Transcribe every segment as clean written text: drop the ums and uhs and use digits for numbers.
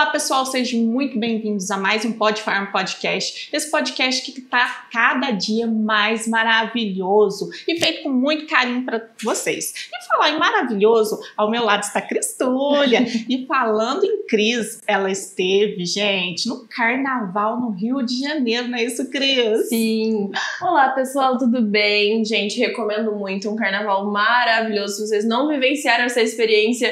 Olá pessoal, sejam muito bem-vindos a mais um Pod Farm Podcast. Esse podcast que está cada dia mais maravilhoso e feito com muito carinho para vocês. E falar em maravilhoso, ao meu lado está a Cristúlia. E falando em Cris, ela esteve, gente, no Carnaval no Rio de Janeiro, não é isso, Cris? Sim. Olá pessoal, tudo bem? Gente, recomendo muito, um carnaval maravilhoso. Se vocês não vivenciaram essa experiência,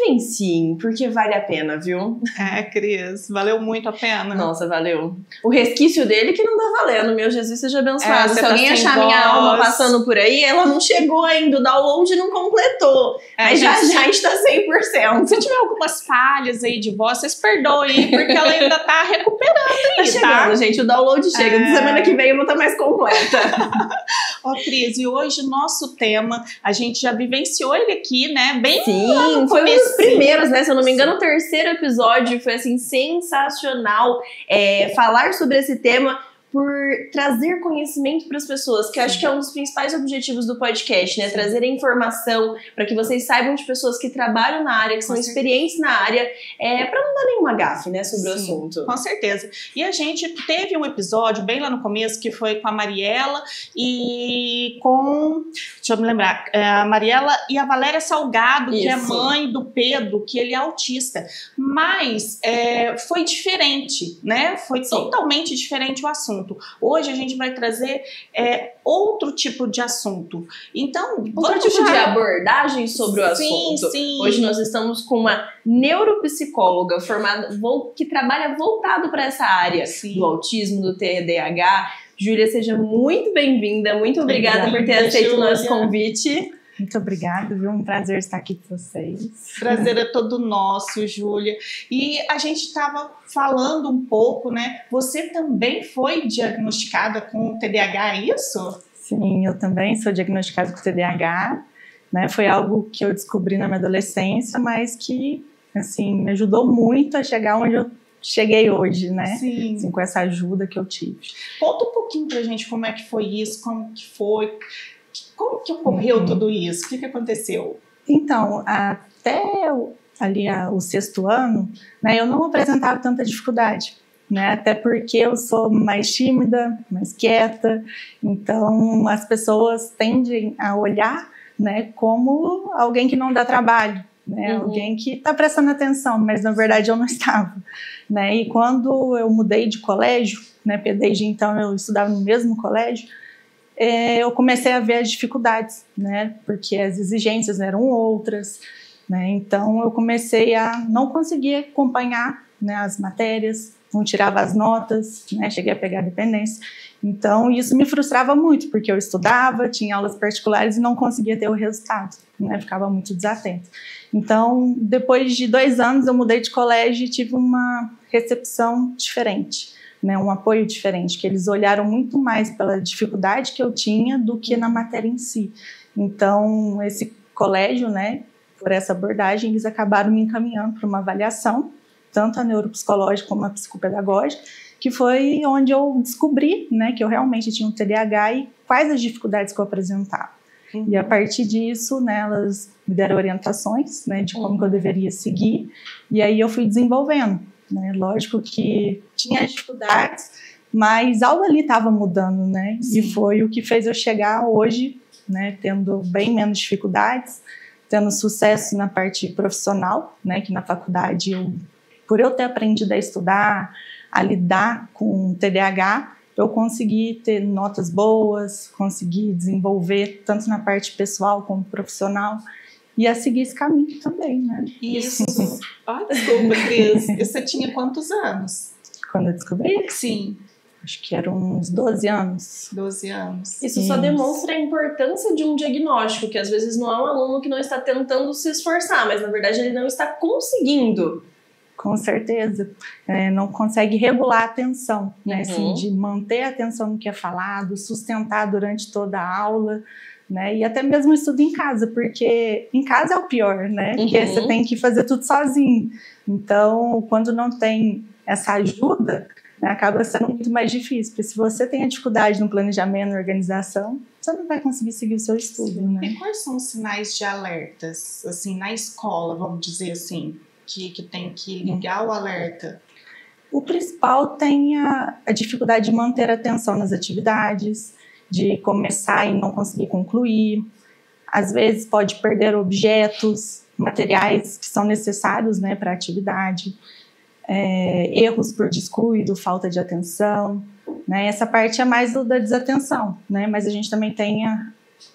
vivenciem, porque vale a pena, viu? É, Cris, valeu muito a pena. Nossa, valeu. O resquício dele que não tá valendo, meu Jesus seja abençoado. Se alguém achar minha alma passando por aí, ela não chegou ainda, o download não completou. Mas já a gente tá 100%. Se tiver algumas falhas aí de voz, vocês perdoem, porque ela ainda tá recuperando aí, tá chegando, gente, o download chega. De semana que vem eu vou estar mais completa. Ó, Cris, e hoje o nosso tema, a gente já vivenciou ele aqui, né? Bem Sim, foi um dos primeiros, né? Se eu não me engano, o terceiro episódio foi, assim, sensacional. Falar sobre esse tema por trazer conhecimento para as pessoas, que eu acho que é um dos principais objetivos do podcast, né? Sim. Trazer informação para que vocês saibam de pessoas que trabalham na área, que são experientes na área, para não dar nenhuma gafe, né, sobre o assunto. Com certeza. E a gente teve um episódio bem lá no começo que foi com a Mariela e com, deixa eu me lembrar, a Mariela e a Valéria Salgado, que é mãe do Pedro, que ele é autista. Mas foi diferente, né? Foi totalmente diferente o assunto. Hoje a gente vai trazer outro tipo de assunto. Então, outro tipo de abordagem sobre o assunto. Sim. Hoje nós estamos com uma neuropsicóloga formada, que trabalha voltado para essa área do autismo, do TDAH. Júlia, seja muito bem-vinda. Muito obrigada por ter aceito o nosso convite. Muito obrigada, viu? Um prazer estar aqui com vocês. Prazer é todo nosso, Júlia. E a gente estava falando um pouco, né? Você também foi diagnosticada com TDAH, é isso? Sim, eu também sou diagnosticada com TDAH, né? Foi algo que eu descobri na minha adolescência, mas que, assim, me ajudou muito a chegar onde eu cheguei hoje, né? Sim. Assim, com essa ajuda que eu tive. Conta um pouquinho pra gente como é que foi isso, como que foi... Como que ocorreu tudo isso? O que aconteceu? Então, até ali o sexto ano, né, eu não apresentava tanta dificuldade, né, até porque eu sou mais tímida, mais quieta, então as pessoas tendem a olhar, né, como alguém que não dá trabalho, né, alguém que está prestando atenção, mas na verdade eu não estava, né, e quando eu mudei de colégio, né, porque desde então eu estudava no mesmo colégio, eu comecei a ver as dificuldades, né, porque as exigências eram outras, né, então eu comecei a não conseguir acompanhar, né, as matérias, não tirava as notas, né, cheguei a pegar dependência, então isso me frustrava muito, porque eu estudava, tinha aulas particulares e não conseguia ter o resultado, né, ficava muito desatenta. Então, depois de 2 anos eu mudei de colégio e tive uma recepção diferente, né, um apoio diferente, que eles olharam muito mais pela dificuldade que eu tinha do que na matéria em si. Então, esse colégio, né, por essa abordagem, eles acabaram me encaminhando para uma avaliação, tanto a neuropsicológica como a psicopedagógica, que foi onde eu descobri, né, que eu realmente tinha um TDAH e quais as dificuldades que eu apresentava. E a partir disso, né, elas me deram orientações, né, de como que eu deveria seguir, e aí eu fui desenvolvendo. Né? Lógico que tinha dificuldades, mas algo ali estava mudando, né? Sim. E foi o que fez eu chegar hoje, né, tendo bem menos dificuldades, tendo sucesso na parte profissional, né, que na faculdade, por eu ter aprendido a estudar, a lidar com TDAH, eu consegui ter notas boas, consegui desenvolver tanto na parte pessoal como profissional, e a seguir esse caminho também, né? Isso. Desculpa, Cris. Você tinha quantos anos? Quando eu descobri? Sim. Acho que eram uns 12 anos. 12 anos. Isso só demonstra a importância de um diagnóstico, que às vezes não é um aluno que não está tentando se esforçar, mas na verdade ele não está conseguindo. Com certeza. Não consegue regular a atenção, né? Assim, de manter a atenção no que é falado, sustentar durante toda a aula, né? E até mesmo estudo em casa, porque em casa é o pior, né? Porque você tem que fazer tudo sozinho. Então, quando não tem essa ajuda, né, acaba sendo muito mais difícil, porque se você tem a dificuldade no planejamento, na organização, você não vai conseguir seguir o seu estudo, né? E quais são os sinais de alertas, assim, na escola, vamos dizer assim? que tem que ligar o alerta? O principal tem a dificuldade de manter a atenção nas atividades, de começar e não conseguir concluir. Às vezes pode perder objetos, materiais que são necessários, né, para a atividade. Erros por descuido, falta de atenção, né? Essa parte é mais da desatenção, né? Mas a gente também tem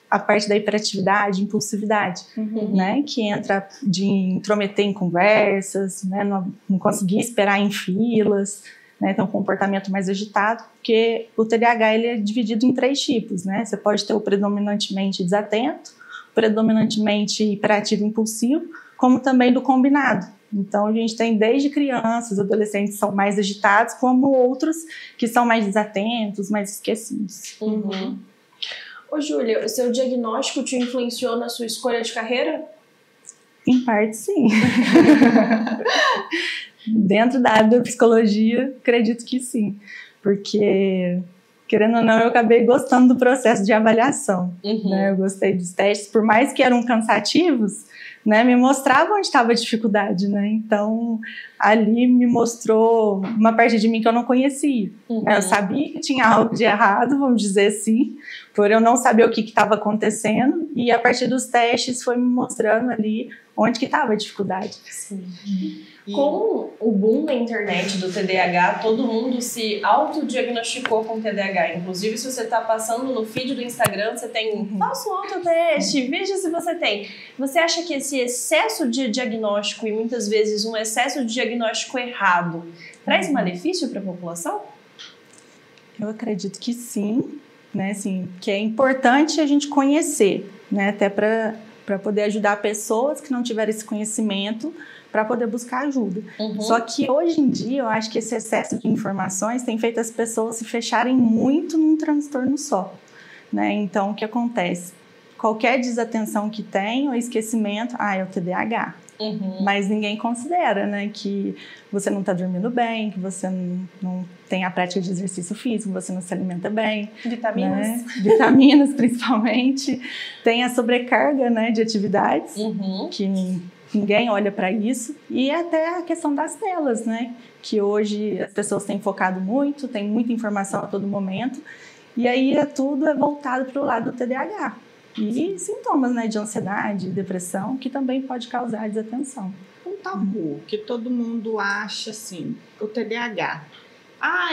a parte da hiperatividade, impulsividade, né? Que entra de intrometer em conversas, né? Não conseguir esperar em filas, né? Tem um comportamento mais agitado, porque o TDAH ele é dividido em 3 tipos, né? Você pode ter o predominantemente desatento, predominantemente hiperativo e impulsivo, como também do combinado. Então, a gente tem desde crianças, adolescentes são mais agitados, como outros que são mais desatentos, mais esquecidos. Ô, Júlia, o seu diagnóstico te influenciou na sua escolha de carreira? Em parte, sim. Dentro da área da psicologia, acredito que sim. Porque, querendo ou não, eu acabei gostando do processo de avaliação. Né? Eu gostei dos testes, por mais que eram cansativos, né, me mostrava onde estava a dificuldade, né? Então, ali me mostrou uma parte de mim que eu não conhecia. Eu sabia que tinha algo de errado, vamos dizer assim, por eu não saber o que estava acontecendo, e a partir dos testes foi me mostrando ali onde que estava a dificuldade. Sim. Com o boom na internet do TDAH, todo mundo se autodiagnosticou com TDAH. Inclusive, se você está passando no feed do Instagram, você tem faça um autoteste, veja se você tem. Você acha que esse excesso de diagnóstico e muitas vezes um excesso de diagnóstico errado traz malefício para a população? Eu acredito que sim, né? Assim, que é importante a gente conhecer, né? Até para poder ajudar pessoas que não tiveram esse conhecimento para poder buscar ajuda. Só que hoje em dia eu acho que esse excesso de informações tem feito as pessoas se fecharem muito num transtorno só, né? Então o que acontece? Qualquer desatenção que tem ou esquecimento, é o TDAH. Mas ninguém considera, né, que você não está dormindo bem, que você não tem a prática de exercício físico, você não se alimenta bem. Vitaminas. Né? Vitaminas, principalmente. Tem a sobrecarga, né, de atividades, que ninguém olha para isso. E até a questão das telas, né, que hoje as pessoas têm focado muito, tem muita informação a todo momento, e aí tudo é voltado para o lado do TDAH. E sintomas, né, de ansiedade, depressão, que também pode causar desatenção. Um tabu que todo mundo acha assim, o TDAH.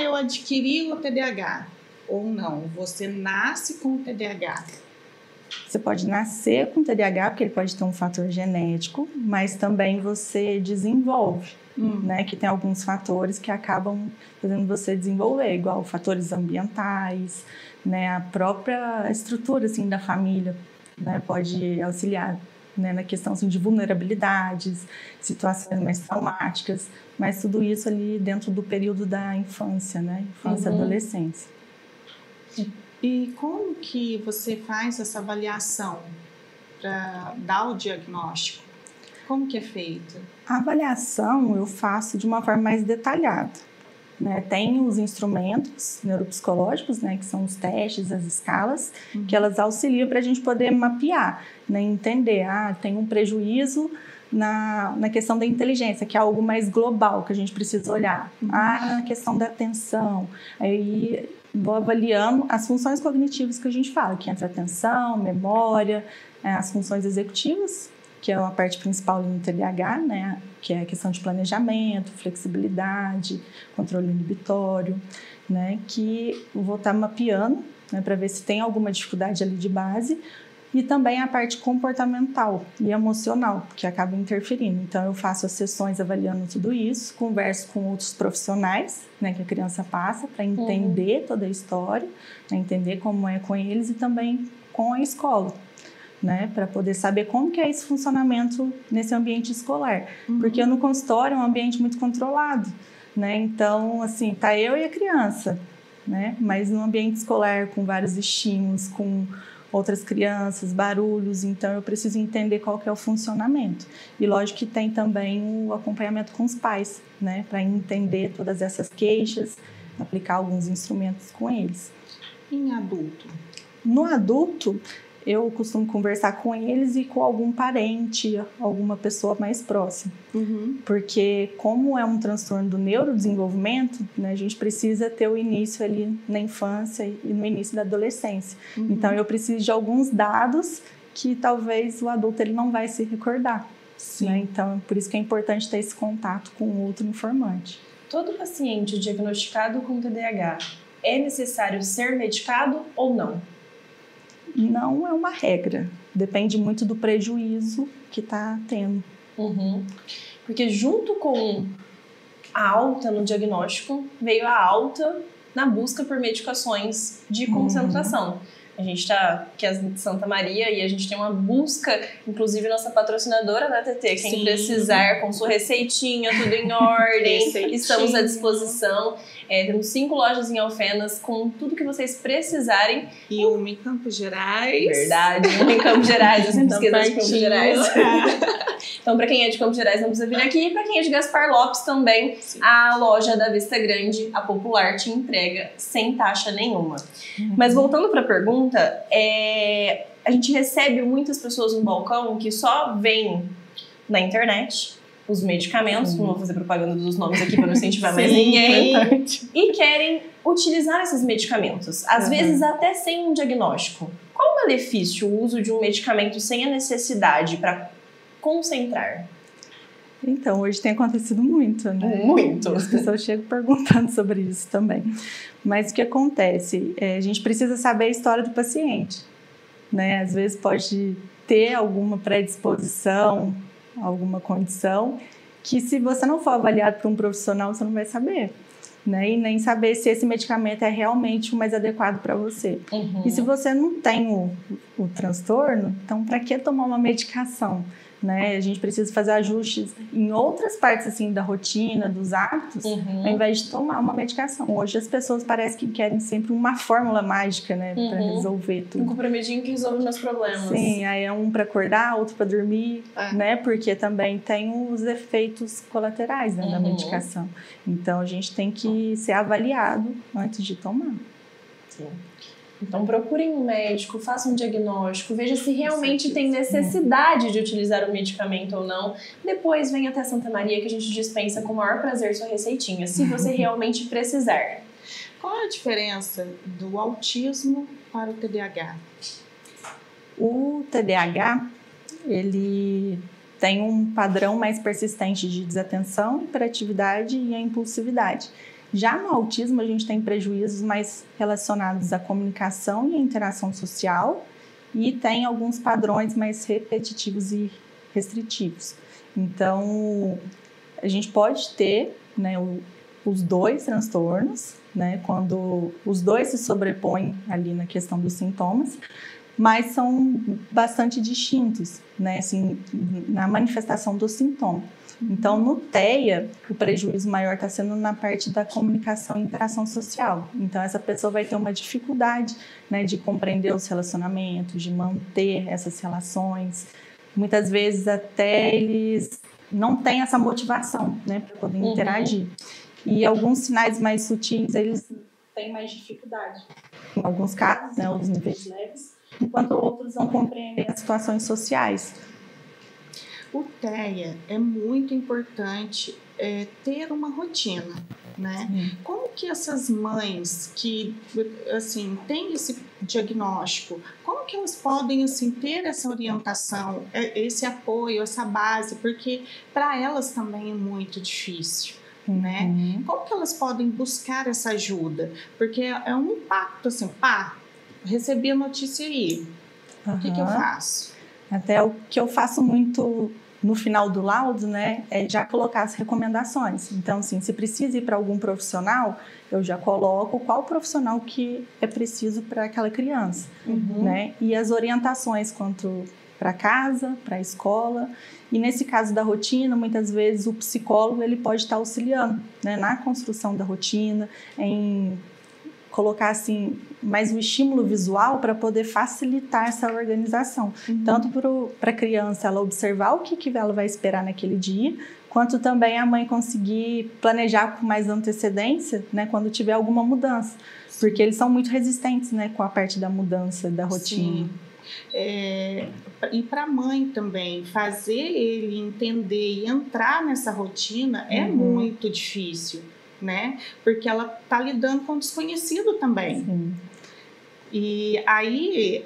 Eu adquiri o TDAH. Ou não, você nasce com o TDAH. Você pode nascer com TDAH, porque ele pode ter um fator genético, mas também você desenvolve, né? Que tem alguns fatores que acabam fazendo você desenvolver, igual fatores ambientais, né? A própria estrutura, assim, da família, né? Pode auxiliar, né? Na questão, assim, de vulnerabilidades, situações mais traumáticas, mas tudo isso ali dentro do período da infância, né? Infância e adolescência. E como que você faz essa avaliação para dar o diagnóstico? Como que é feita? A avaliação eu faço de uma forma mais detalhada, né? Tem os instrumentos neuropsicológicos, né, que são os testes, as escalas, que elas auxiliam para a gente poder mapear, né, entender, tem um prejuízo na questão da inteligência, que é algo mais global que a gente precisa olhar. A questão da atenção, aí vou avaliando as funções cognitivas que a gente fala, que entra atenção, memória, as funções executivas, que é a parte principal do TDAH, né, que é a questão de planejamento, flexibilidade, controle inibitório, né, que eu vou estar mapeando, né, para ver se tem alguma dificuldade ali de base, e também a parte comportamental e emocional, que acaba interferindo. Então, eu faço as sessões avaliando tudo isso, converso com outros profissionais, né, que a criança passa, para entender toda a história, né, entender como é com eles e também com a escola, né, para poder saber como que é esse funcionamento nesse ambiente escolar. Porque no consultório é um ambiente muito controlado, né, então, assim, tá eu e a criança, né, mas no ambiente escolar, com vários estímulos, com outras crianças, barulhos, então eu preciso entender qual que é o funcionamento. E lógico que tem também o acompanhamento com os pais, né, para entender todas essas queixas, aplicar alguns instrumentos com eles. Em adulto? No adulto, eu costumo conversar com eles e com algum parente, alguma pessoa mais próxima. Porque como é um transtorno do neurodesenvolvimento, né, a gente precisa ter o início ali na infância e no início da adolescência. Então eu preciso de alguns dados que talvez o adulto ele não vai se recordar. Né? Então por isso que é importante ter esse contato com o outro informante. Todo paciente diagnosticado com TDAH é necessário ser medicado ou não? Não é uma regra, depende muito do prejuízo que está tendo. Porque junto com a alta no diagnóstico, veio a alta na busca por medicações de concentração. A gente está aqui em Santa Maria e a gente tem uma busca, inclusive nossa patrocinadora, né, TT? Quem precisar, com sua receitinha, tudo em ordem, estamos à disposição. Temos 5 lojas em Alfenas com tudo que vocês precisarem. E uma em Campos Gerais. Verdade, uma em Campos Gerais, eu sempre esqueço de Campos Gerais. Então, para quem é de Campos Gerais, não precisa vir aqui. E para quem é de Gaspar Lopes também, a loja da Vista Grande, a Popular, te entrega sem taxa nenhuma. Mas voltando para a pergunta, a gente recebe muitas pessoas no balcão que só veem na internet os medicamentos, não vou fazer propaganda dos nomes aqui para não incentivar mais ninguém, e querem utilizar esses medicamentos, às vezes até sem um diagnóstico. Qual o malefício o uso de um medicamento sem a necessidade para concentrar? Então, hoje tem acontecido muito, né? Muito! As pessoas chegam perguntando sobre isso também. Mas o que acontece? A gente precisa saber a história do paciente, né? Às vezes pode ter alguma predisposição, alguma condição, que se você não for avaliado por um profissional, você não vai saber. Né? E nem saber se esse medicamento é realmente o mais adequado para você. E se você não tem o transtorno, então para que tomar uma medicação? Né? A gente precisa fazer ajustes em outras partes assim, da rotina, dos hábitos, ao invés de tomar uma medicação. Hoje as pessoas parecem que querem sempre uma fórmula mágica, né, para resolver tudo. Um comprimidinho que resolve meus problemas. Sim, aí é um para acordar, outro para dormir, né? Porque também tem os efeitos colaterais, né, da medicação. Então a gente tem que ser avaliado antes de tomar. Sim. Então procurem um médico, façam um diagnóstico, veja se realmente tem necessidade de utilizar o medicamento ou não. Depois vem até Santa Maria que a gente dispensa com o maior prazer sua receitinha, se você realmente precisar. Qual é a diferença do autismo para o TDAH? O TDAH, ele tem um padrão mais persistente de desatenção, hiperatividade e a impulsividade. Já no autismo, a gente tem prejuízos mais relacionados à comunicação e à interação social e tem alguns padrões mais repetitivos e restritivos. Então, a gente pode ter, né, os dois transtornos, né, quando os dois se sobrepõem ali na questão dos sintomas, mas são bastante distintos, né, assim, na manifestação do sintoma. Então, no TEA, o prejuízo maior está sendo na parte da comunicação e interação social. Então, essa pessoa vai ter uma dificuldade, né, de compreender os relacionamentos, de manter essas relações. Muitas vezes, até eles não têm essa motivação, né, para poder interagir. E alguns sinais mais sutis, eles têm mais dificuldade. Em alguns casos, né, os níveis leves, enquanto outros não compreendem as situações sociais. O TEA é muito importante ter uma rotina, né? Como que essas mães que, assim, têm esse diagnóstico, como que elas podem, assim, ter essa orientação, esse apoio, essa base? Porque para elas também é muito difícil, né? Como que elas podem buscar essa ajuda? Porque é um impacto, assim, recebi a notícia aí, o que eu faço? Até o que eu faço muito no final do laudo, né, é já colocar as recomendações. Então, assim, se precisa ir para algum profissional, eu já coloco qual profissional que é preciso para aquela criança, né? E as orientações quanto para casa, para a escola. E nesse caso da rotina, muitas vezes o psicólogo ele pode estar auxiliando, né, na construção da rotina, em colocar assim mais um estímulo visual para poder facilitar essa organização, tanto para a criança ela observar o que ela vai esperar naquele dia, quanto também a mãe conseguir planejar com mais antecedência, né, quando tiver alguma mudança, porque eles são muito resistentes, né, com a parte da mudança da rotina. Sim. E para a mãe também, fazer ele entender e entrar nessa rotina é muito difícil, né? Porque ela está lidando com o desconhecido também. Sim. E aí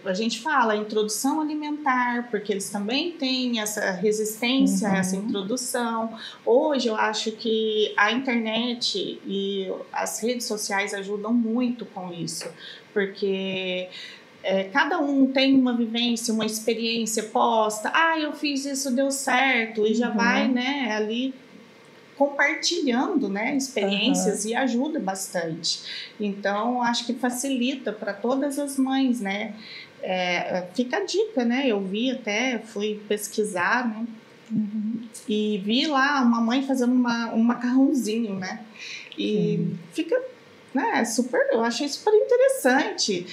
a gente fala introdução alimentar, porque eles também têm essa resistência a essa introdução. Hoje eu acho que a internet e as redes sociais ajudam muito com isso, porque cada um tem uma vivência, uma experiência posta. Eu fiz isso, deu certo, e já vai, né, ali compartilhando, né, experiências e ajuda bastante. Então, acho que facilita para todas as mães, né? Fica a dica, né? Eu fui pesquisar, né? E vi lá uma mãe fazendo um macarrãozinho, né? E fica, né, eu achei super interessante.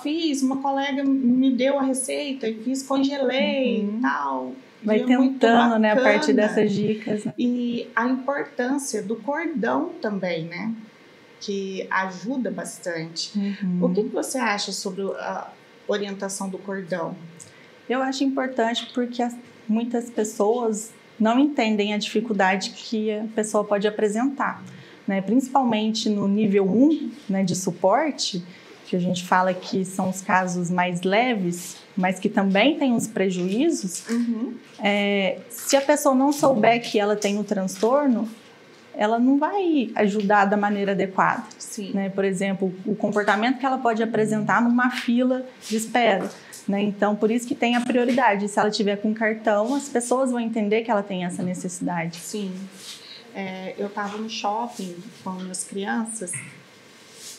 Fiz, uma colega me deu a receita, congelei e tal. Vai tentando, né, a partir dessas dicas. Né? E a importância do cordão também, né? Que ajuda bastante. O que você acha sobre a orientação do cordão? Eu acho importante porque muitas pessoas não entendem a dificuldade que a pessoa pode apresentar, né? Principalmente no nível 1, né, de suporte, que a gente fala que são os casos mais leves, mas que também têm os prejuízos. Se a pessoa não souber que ela tem o transtorno, ela não vai ajudar da maneira adequada. Sim. Né? Por exemplo, o comportamento que ela pode apresentar numa fila de espera. Né? Então, por isso que tem a prioridade. Se ela tiver com cartão, as pessoas vão entender que ela tem essa necessidade. Sim. Eu estava no shopping com minhas crianças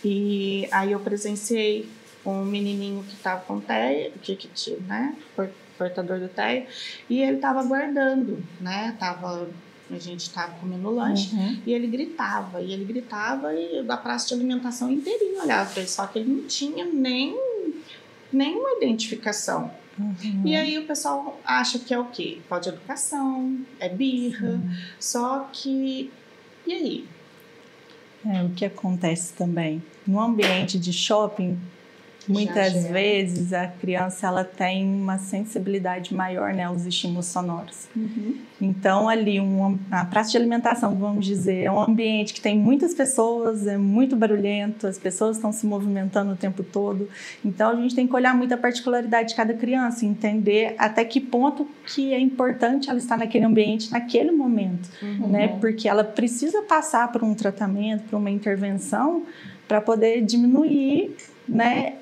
e aí eu presenciei um menininho que estava com TEA, né, portador do TEA, e ele estava aguardando, né, a gente estava comendo lanche e ele gritava e da praça de alimentação inteirinho olhava para ele, só que ele não tinha nenhuma identificação. E aí o pessoal acha que é o quê? Falta de educação, é birra, só que... E aí? O que acontece também? No ambiente de shopping, muitas vezes a criança ela tem uma sensibilidade maior, né, aos estímulos sonoros. Então, ali, a praça de alimentação, vamos dizer, é um ambiente que tem muitas pessoas, é muito barulhento, as pessoas estão se movimentando o tempo todo. Então, a gente tem que olhar muito a particularidade de cada criança, entender até que ponto que é importante ela estar naquele ambiente, naquele momento, né? Porque ela precisa passar por um tratamento, por uma intervenção, para poder diminuir, né,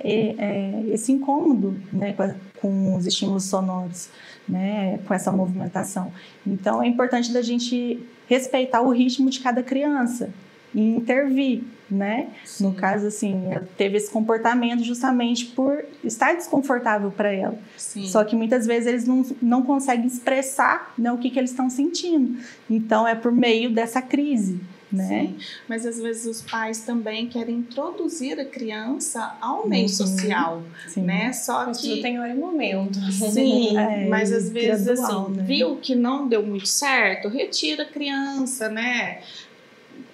esse incômodo, né, com os estímulos sonoros, né, com essa movimentação. Então, é importante da gente respeitar o ritmo de cada criança e intervir, né? No caso, assim, ela teve esse comportamento justamente por estar desconfortável para ela. Só que muitas vezes eles não conseguem expressar, né, o que eles estão sentindo. Então, é por meio dessa crise. Né? Sim, mas às vezes os pais também querem introduzir a criança ao meio social, né? Só mas que tudo tem hora e momento. Sim, mas às vezes gradual, assim, né? viu que não deu muito certo, retira a criança, né?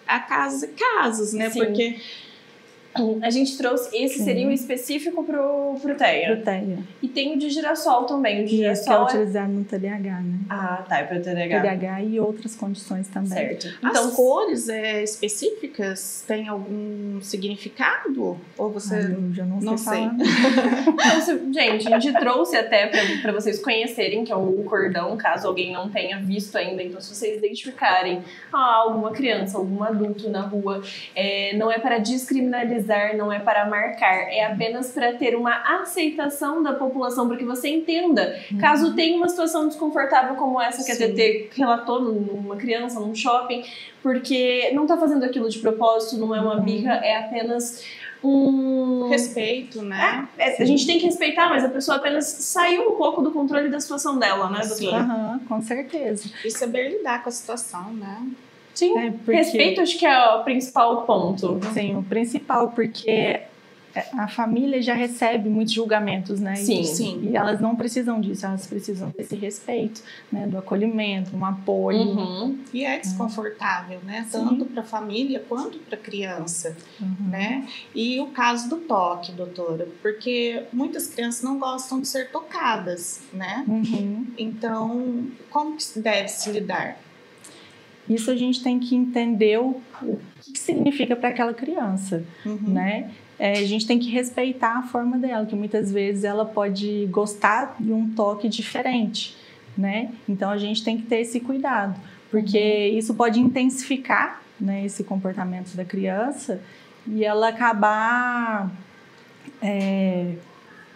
Há casos, né? Sim. Porque a gente trouxe, esse seria o específico pro TEA. Pro TEA. E tem o de girassol também. O de Esse que é girassol utilizado no TDAH, né? Ah, tá, é pro TDAH. TDAH e outras condições também. Certo. Então, as cores específicas têm algum significado? Ou você... eu já não sei. Então, gente, a gente trouxe até para vocês conhecerem que é o cordão, caso alguém não tenha visto ainda. Então, se vocês identificarem alguma criança, algum adulto na rua, não é para descriminalizar, não é para marcar, é apenas para ter uma aceitação da população, para que você entenda, caso tenha uma situação desconfortável como essa que a TT relatou numa criança, num shopping, porque não tá fazendo aquilo de propósito, não é uma birra, é apenas um respeito, né? A gente tem que respeitar, mas a pessoa apenas saiu um pouco do controle da situação dela, né, doutora? Com certeza. E saber lidar com a situação, né? Sim, respeito acho que é o principal ponto. Sim, o principal, porque a família já recebe muitos julgamentos, né? Sim. Sim. E elas não precisam disso, elas precisam desse respeito, né? Do acolhimento, um apoio. Uhum. E é desconfortável, né? Tanto para a família quanto para a criança, né? E o caso do toque, doutora, porque muitas crianças não gostam de ser tocadas, né? Então, como que deve se lidar? Isso a gente tem que entender o que significa para aquela criança, né? A gente tem que respeitar a forma dela, que muitas vezes ela pode gostar de um toque diferente, né? Então a gente tem que ter esse cuidado, porque isso pode intensificar, né, esse comportamento da criança e ela acabar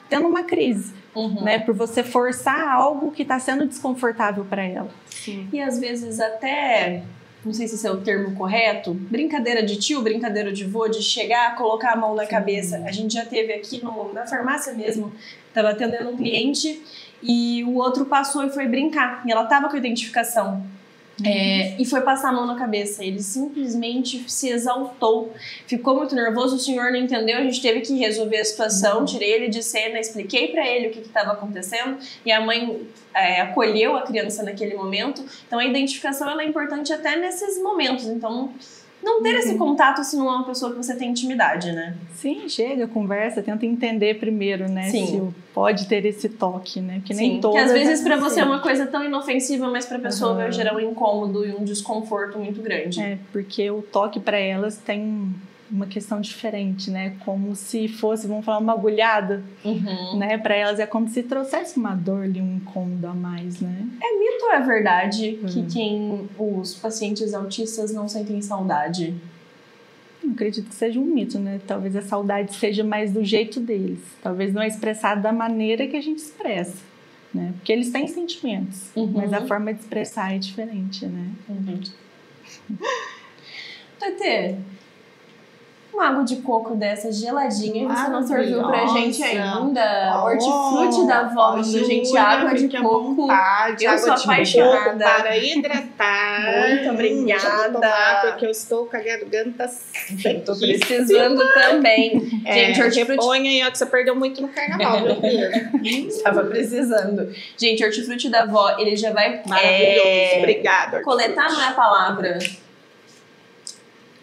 tendo uma crise, né? Por você forçar algo que está sendo desconfortável para ela. Sim. E às vezes até, não sei se esse é o termo correto, brincadeira de tio, brincadeira de vô, de chegar, colocar a mão na cabeça. A gente já teve aqui na farmácia mesmo, estava atendendo um cliente e o outro passou e foi brincar. E ela estava com a identificação. E foi passar a mão na cabeça. Ele simplesmente se exaltou, ficou muito nervoso. O senhor não entendeu, a gente teve que resolver a situação. Tirei ele de cena, expliquei para ele o que estava acontecendo e a mãe acolheu a criança naquele momento. Então a identificação ela é importante até nesses momentos. Então não ter esse contato se não é uma pessoa que você tem intimidade, né? Sim, chega, conversa, tenta entender primeiro, né? Sim. Se pode ter esse toque, né? Porque nem Sim, todas. que às vezes para você é uma coisa tão inofensiva, mas para a pessoa vai gerar um incômodo e um desconforto muito grande. Porque o toque para elas tem uma questão diferente, né? Como se fosse, vamos falar, uma agulhada, né? Para elas é como se trouxesse uma dor ali, um incômodo a mais, né? É mito ou é verdade que os pacientes autistas não sentem saudade? Eu acredito que seja um mito, né? Talvez a saudade seja mais do jeito deles. Talvez não é expressado da maneira que a gente expressa, né? Porque eles têm sentimentos, mas a forma de expressar é diferente, né? Tetê, uma água de coco dessa geladinha e você não serviu pra gente ainda. Hortifruti da avó, a gente água de coco. Vontade, eu sou apaixonada. Para hidratar. Muito obrigada. Porque eu estou com a garganta seca. Tô precisando também. Gente, hortifruti... Põe aí, ó, que você perdeu muito no carnaval, meu filho. Estava precisando. Gente, hortifruti da avó, ele já vai... Maravilhoso, obrigada. Coletar não é a palavra.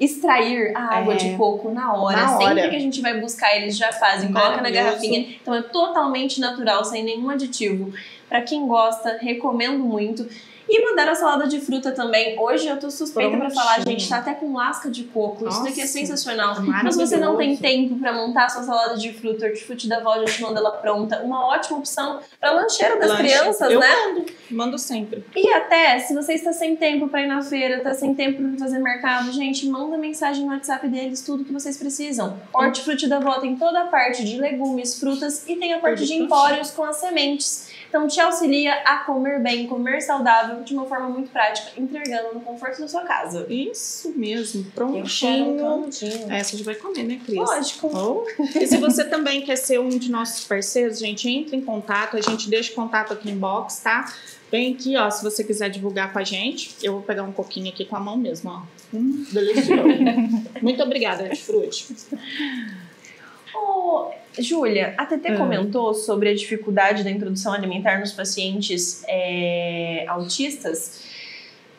Extrair a água de coco na hora. Sempre que a gente vai buscar, eles já fazem. Coloca na garrafinha. Então é totalmente natural, sem nenhum aditivo. Para quem gosta, recomendo muito. E mandaram a salada de fruta também. Hoje eu tô suspeita pra falar, gente, tá até com lasca de coco. Isso daqui é sensacional. Mas se você não tem tempo pra montar a sua salada de fruta, hortifruti da avó, a gente manda ela pronta. Uma ótima opção pra lancheira das crianças, eu né? Mando sempre. E até, se você está sem tempo pra ir na feira, tá sem tempo pra fazer mercado, gente, manda mensagem no WhatsApp deles, tudo que vocês precisam. Hortifruti da avó tem toda a parte de legumes, frutas e tem a parte de empórios com as sementes. Então te auxilia a comer bem, comer saudável, de uma forma muito prática, entregando no conforto da sua casa. Isso mesmo, prontinho. Essa a gente vai comer, né, Cris? Lógico. E se você também quer ser um de nossos parceiros, gente, entre em contato, a gente deixa o contato aqui no box, tá? Vem aqui, ó, se você quiser divulgar com a gente. Eu vou pegar um pouquinho aqui com a mão mesmo, ó. Delicioso. Muito obrigada, Hortifruti. Júlia, a Tetê comentou sobre a dificuldade da introdução alimentar nos pacientes autistas.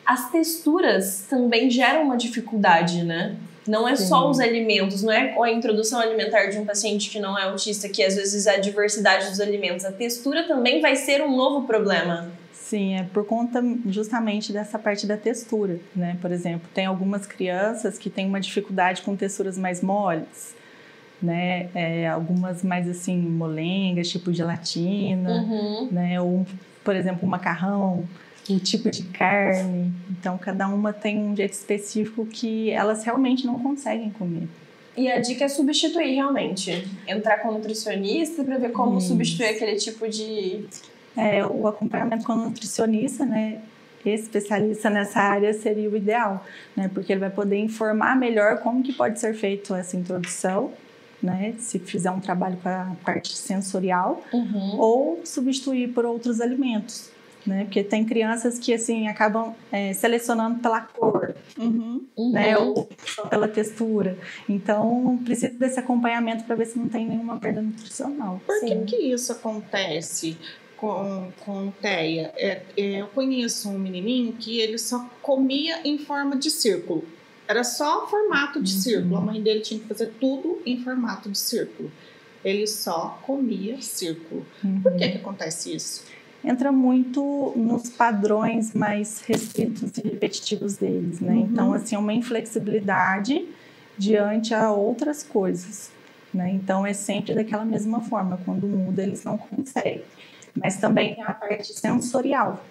As texturas também geram uma dificuldade, né? Não é só os alimentos, não é a introdução alimentar de um paciente que não é autista, que às vezes é a diversidade dos alimentos. A textura também vai ser um novo problema. Sim, é por conta justamente dessa parte da textura, né? Por exemplo, tem algumas crianças que têm uma dificuldade com texturas mais moles, né? Algumas mais assim molengas, tipo gelatina, né? Ou, por exemplo, macarrão, o tipo de carne. Então, cada uma tem um jeito específico que elas realmente não conseguem comer. E a dica é substituir realmente, entrar com o nutricionista para ver como substituir aquele tipo de... O acompanhamento com o nutricionista, né? Especialista nessa área seria o ideal, né? Porque ele vai poder informar melhor como que pode ser feito essa introdução, né? Se fizer um trabalho com a parte sensorial, ou substituir por outros alimentos. né? Porque tem crianças que, assim, acabam selecionando pela cor, né? Ou só pela textura. Então, precisa desse acompanhamento para ver se não tem nenhuma perda nutricional. Por que isso acontece com Teia? Eu conheço um menininho que ele só comia em forma de círculo. Era só formato de círculo. A mãe dele tinha que fazer tudo em formato de círculo. Ele só comia círculo. Por que acontece isso? Entra muito nos padrões mais restritos e repetitivos deles, né? Então, assim, é uma inflexibilidade diante a outras coisas, né? Então, é sempre daquela mesma forma. Quando muda, eles não conseguem. Mas também tem a parte sensorial,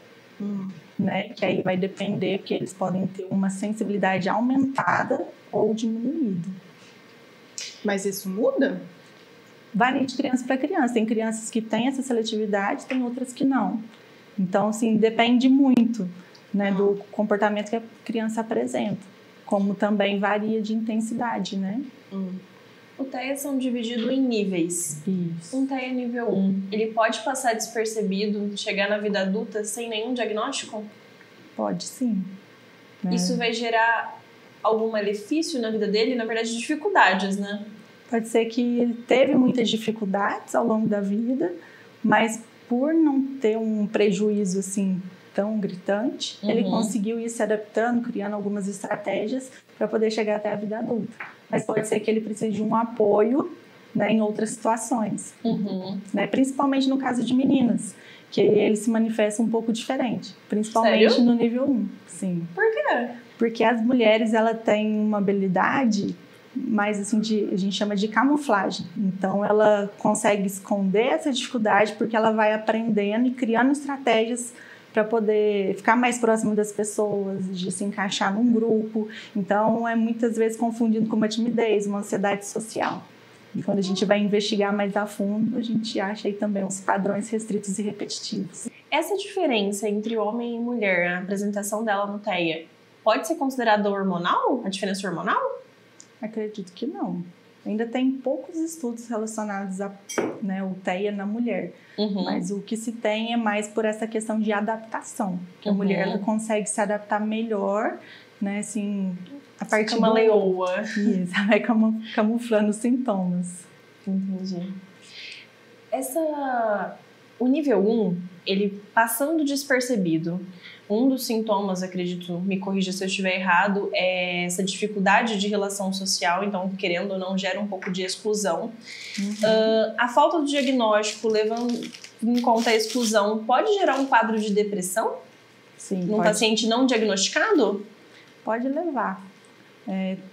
né? Que aí vai depender que eles podem ter uma sensibilidade aumentada ou diminuída. Mas isso muda? Varia de criança para criança. Tem crianças que têm essa seletividade, tem outras que não. Então, assim, depende muito, né, do comportamento que a criança apresenta. Como também varia de intensidade, né? O TEA são divididos em níveis. Isso. Um TEA nível 1, ele pode passar despercebido, chegar na vida adulta sem nenhum diagnóstico? Pode sim. Né? Isso vai gerar algum malefício na vida dele? Na verdade, dificuldades, né? Pode ser que ele teve muitas dificuldades ao longo da vida, mas por não ter um prejuízo assim tão gritante, ele conseguiu ir se adaptando, criando algumas estratégias para poder chegar até a vida adulta. Mas pode ser que ele precise de um apoio, né, em outras situações, né, principalmente no caso de meninas, que ele se manifesta um pouco diferente, principalmente Sério? no nível 1. Sim. Por quê? Porque as mulheres, ela têm uma habilidade mais assim a gente chama de camuflagem. Então ela consegue esconder essa dificuldade porque ela vai aprendendo e criando estratégias para poder ficar mais próximo das pessoas, de se encaixar num grupo. Então é muitas vezes confundido com uma timidez, uma ansiedade social. E quando a gente vai investigar mais a fundo, a gente acha aí também os padrões restritos e repetitivos. Essa diferença entre homem e mulher, a apresentação dela no TEA, pode ser considerada hormonal? A diferença hormonal? Acredito que não. Ainda tem poucos estudos relacionados a, né, o TEA na mulher. Mas o que se tem é mais por essa questão de adaptação. Que a mulher ela consegue se adaptar melhor, né, assim, a partir uma leoa. Isso, ela vai camuflando os sintomas. Entendi. O nível 1, ele passando despercebido, um dos sintomas, acredito, me corrija se eu estiver errado, é essa dificuldade de relação social, então, querendo ou não, gera um pouco de exclusão. A falta do diagnóstico, levando em conta a exclusão, pode gerar um quadro de depressão? Sim. Num paciente não diagnosticado? Pode levar.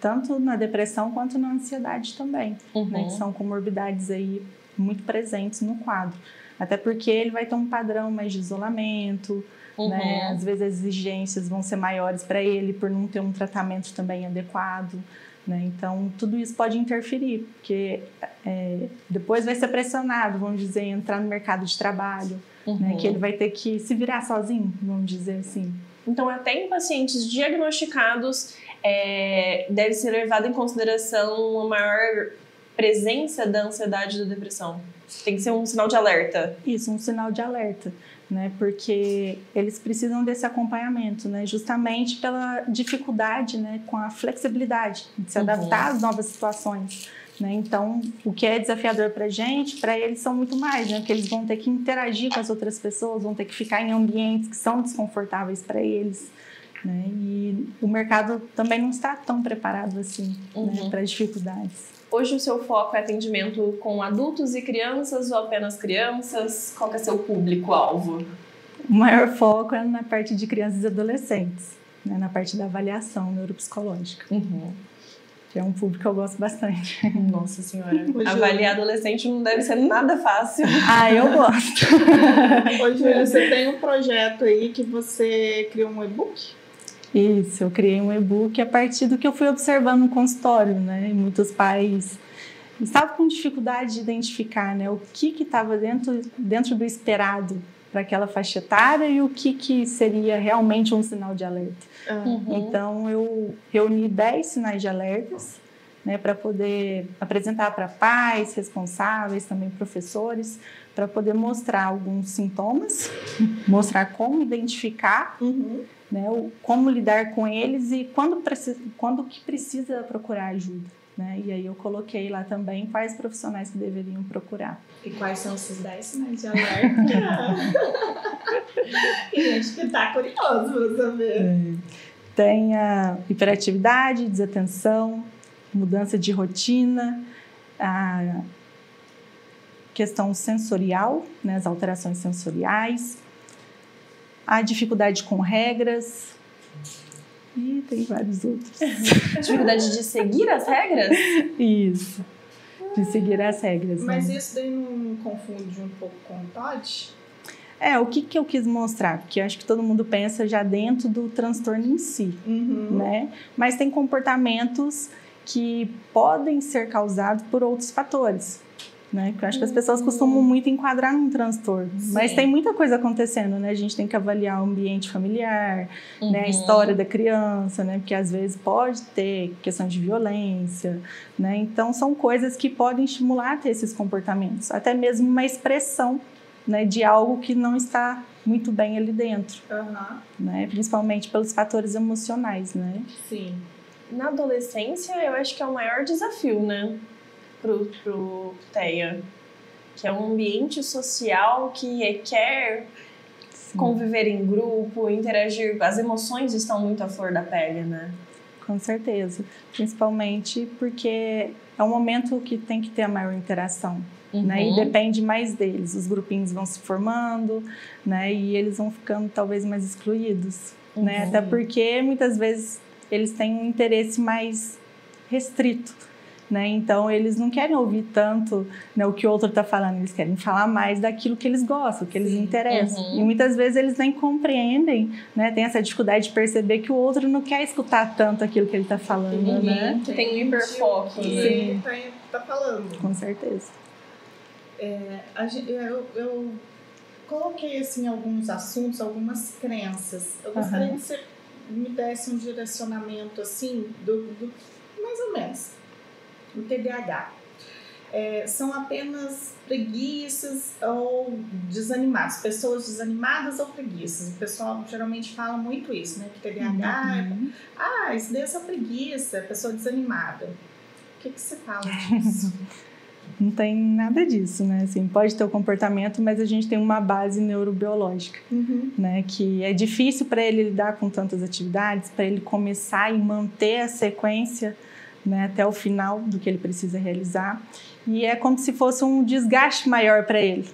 Tanto na depressão quanto na ansiedade também, né, que são comorbidades aí muito presentes no quadro. Até porque ele vai ter um padrão mais de isolamento, né? Às vezes as exigências vão ser maiores para ele por não ter um tratamento também adequado, né? Então tudo isso pode interferir, porque depois vai ser pressionado, vamos dizer, entrar no mercado de trabalho, né? Que ele vai ter que se virar sozinho, vamos dizer assim. Então até em pacientes diagnosticados deve ser levado em consideração uma maior presença da ansiedade e da depressão. Tem que ser um sinal de alerta. Isso, um sinal de alerta, né? Porque eles precisam desse acompanhamento, né? Justamente pela dificuldade, né? Com a flexibilidade de se adaptar às novas situações, né? Então, o que é desafiador para a gente, para eles são muito mais, né? Porque eles vão ter que interagir com as outras pessoas, vão ter que ficar em ambientes que são desconfortáveis para eles, né? E o mercado também não está tão preparado assim, né? Para as dificuldades. Hoje o seu foco é atendimento com adultos e crianças ou apenas crianças? Qual que é seu público-alvo? O maior foco é na parte de crianças e adolescentes, né? Na parte da avaliação neuropsicológica. Que é um público que eu gosto bastante. Nossa senhora, avaliar adolescente não deve ser nada fácil. Eu gosto. Ô, Júlia, você tem um projeto aí que você criou um e-book? Isso, eu criei um e-book a partir do que eu fui observando no consultório, né? E muitos pais estavam com dificuldade de identificar, né? O que estava dentro do esperado para aquela faixa etária e o que seria realmente um sinal de alerta. Então, eu reuni 10 sinais de alertas, né, para poder apresentar para pais, responsáveis, também professores, para poder mostrar alguns sintomas, mostrar como identificar, né, como lidar com eles e quando que precisa procurar ajuda. Né? E aí eu coloquei lá também quais profissionais que deveriam procurar. E quais são esses 10 sinais de alerta? E gente que tá curioso para saber. Tem a hiperatividade, desatenção, mudança de rotina, a questão sensorial, né, as alterações sensoriais, a dificuldade com regras, e tem vários outros. Dificuldade de seguir as regras? Isso, de seguir as regras. Mas né? isso daí não confunde um pouco com o TOD? O que eu quis mostrar? Porque eu acho que todo mundo pensa já dentro do transtorno em si, né? Mas tem comportamentos que podem ser causados por outros fatores, né? Porque eu acho que as pessoas costumam muito enquadrar num transtorno. Sim. Mas tem muita coisa acontecendo, né? A gente tem que avaliar o ambiente familiar, né? A história da criança, né? Porque às vezes pode ter questão de violência, né? Então são coisas que podem estimular a ter esses comportamentos, até mesmo uma expressão, né, de algo que não está muito bem ali dentro, né? Principalmente pelos fatores emocionais, né? Sim. Na adolescência, eu acho que é o maior desafio, né, pro TEA, que é um ambiente social que requer conviver em grupo, interagir, as emoções estão muito à flor da pele, né? Com certeza, principalmente porque é um momento que tem que ter a maior interação. Né? E depende mais deles, os grupinhos vão se formando, né? E eles vão ficando talvez mais excluídos, né? Até porque muitas vezes eles têm um interesse mais restrito, né? Então eles não querem ouvir tanto, né, o que o outro está falando, eles querem falar mais daquilo que eles gostam, que eles interessam. E muitas vezes eles nem compreendem, né? Tem essa dificuldade de perceber que o outro não quer escutar tanto aquilo que ele está falando, né? Tem um hiperfoco. Ele tá falando. Com certeza. Eu coloquei assim alguns assuntos, algumas crenças. Eu gostaria que você me desse um direcionamento assim do mais ou menos do TDAH. São apenas preguiças ou desanimados, pessoas desanimadas ou preguiças. O pessoal geralmente fala muito isso, né? Que TDAH isso daí é só preguiça, é pessoa desanimada. O que você fala disso? Não tem nada disso, né? Assim, pode ter o comportamento, mas a gente tem uma base neurobiológica, né? Que é difícil para ele lidar com tantas atividades, para ele começar e manter a sequência, né, até o final do que ele precisa realizar. E é como se fosse um desgaste maior para ele,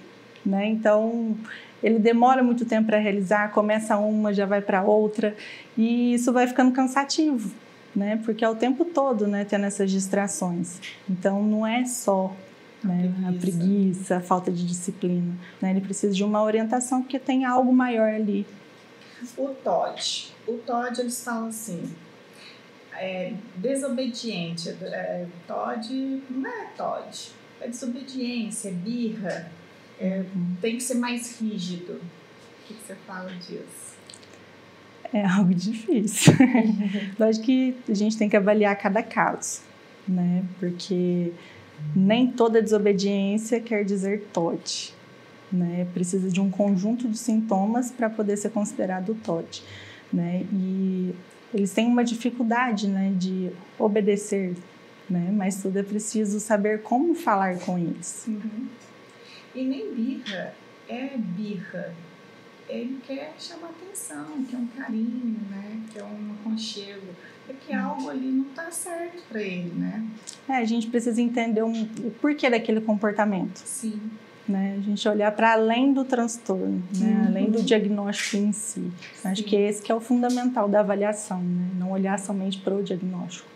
né? Então, ele demora muito tempo para realizar, começa uma, já vai para outra, e isso vai ficando cansativo, né? Porque é o tempo todo, né, tendo essas distrações. Então, não é só, né, a preguiça, a falta de disciplina, né? Ele precisa de uma orientação porque tem algo maior ali. O TOD, eles falam assim, desobediente. TOD não é TOD, é desobediência, é birra, tem que ser mais rígido. O que você fala disso? É algo difícil. Lógico que a gente tem que avaliar cada caso, né? Porque nem toda desobediência quer dizer TOD, né? Precisa de um conjunto de sintomas para poder ser considerado TOD, né? E eles têm uma dificuldade, né, de obedecer, né? Mas tudo é preciso saber como falar com eles. E nem birra é birra. Ele quer chamar atenção, quer um carinho, né? Quer um aconchego. É que algo ali não está certo para ele, né? A gente precisa entender o porquê daquele comportamento. Sim. Né? A gente olhar para além do transtorno, né? Além do diagnóstico em si. Acho que esse que é o fundamental da avaliação, né? Não olhar somente para o diagnóstico.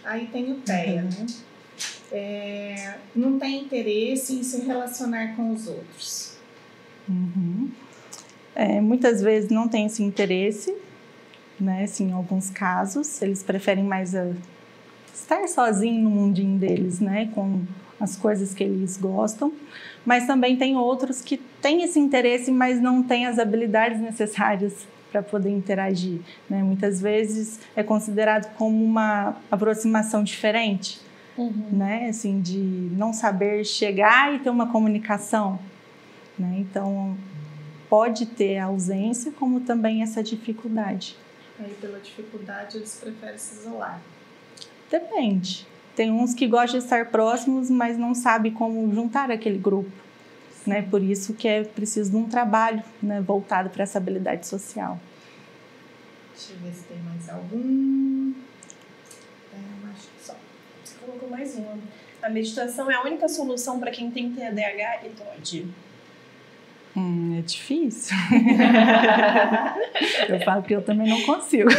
Aí tem o TEA, né? Não tem interesse em se relacionar com os outros. Muitas vezes não tem esse interesse, né? Assim, em alguns casos, eles preferem mais estar sozinho no mundinho deles, né? Com as coisas que eles gostam, mas também tem outros que têm esse interesse, mas não têm as habilidades necessárias, para poder interagir, né? Muitas vezes é considerado como uma aproximação diferente, né? Assim, de não saber chegar e ter uma comunicação, né? Então, pode ter a ausência, como também essa dificuldade. Aí, pela dificuldade, eles preferem se isolar. Depende. Tem uns que gostam de estar próximos, mas não sabem como juntar aquele grupo, né? Por isso que é preciso de um trabalho, né, voltado para essa habilidade social. Deixa eu ver se tem mais algum. Acho que só. Você colocou mais uma. A meditação é a única solução para quem tem TDAH e TOD? É difícil. Eu falo que eu também não consigo.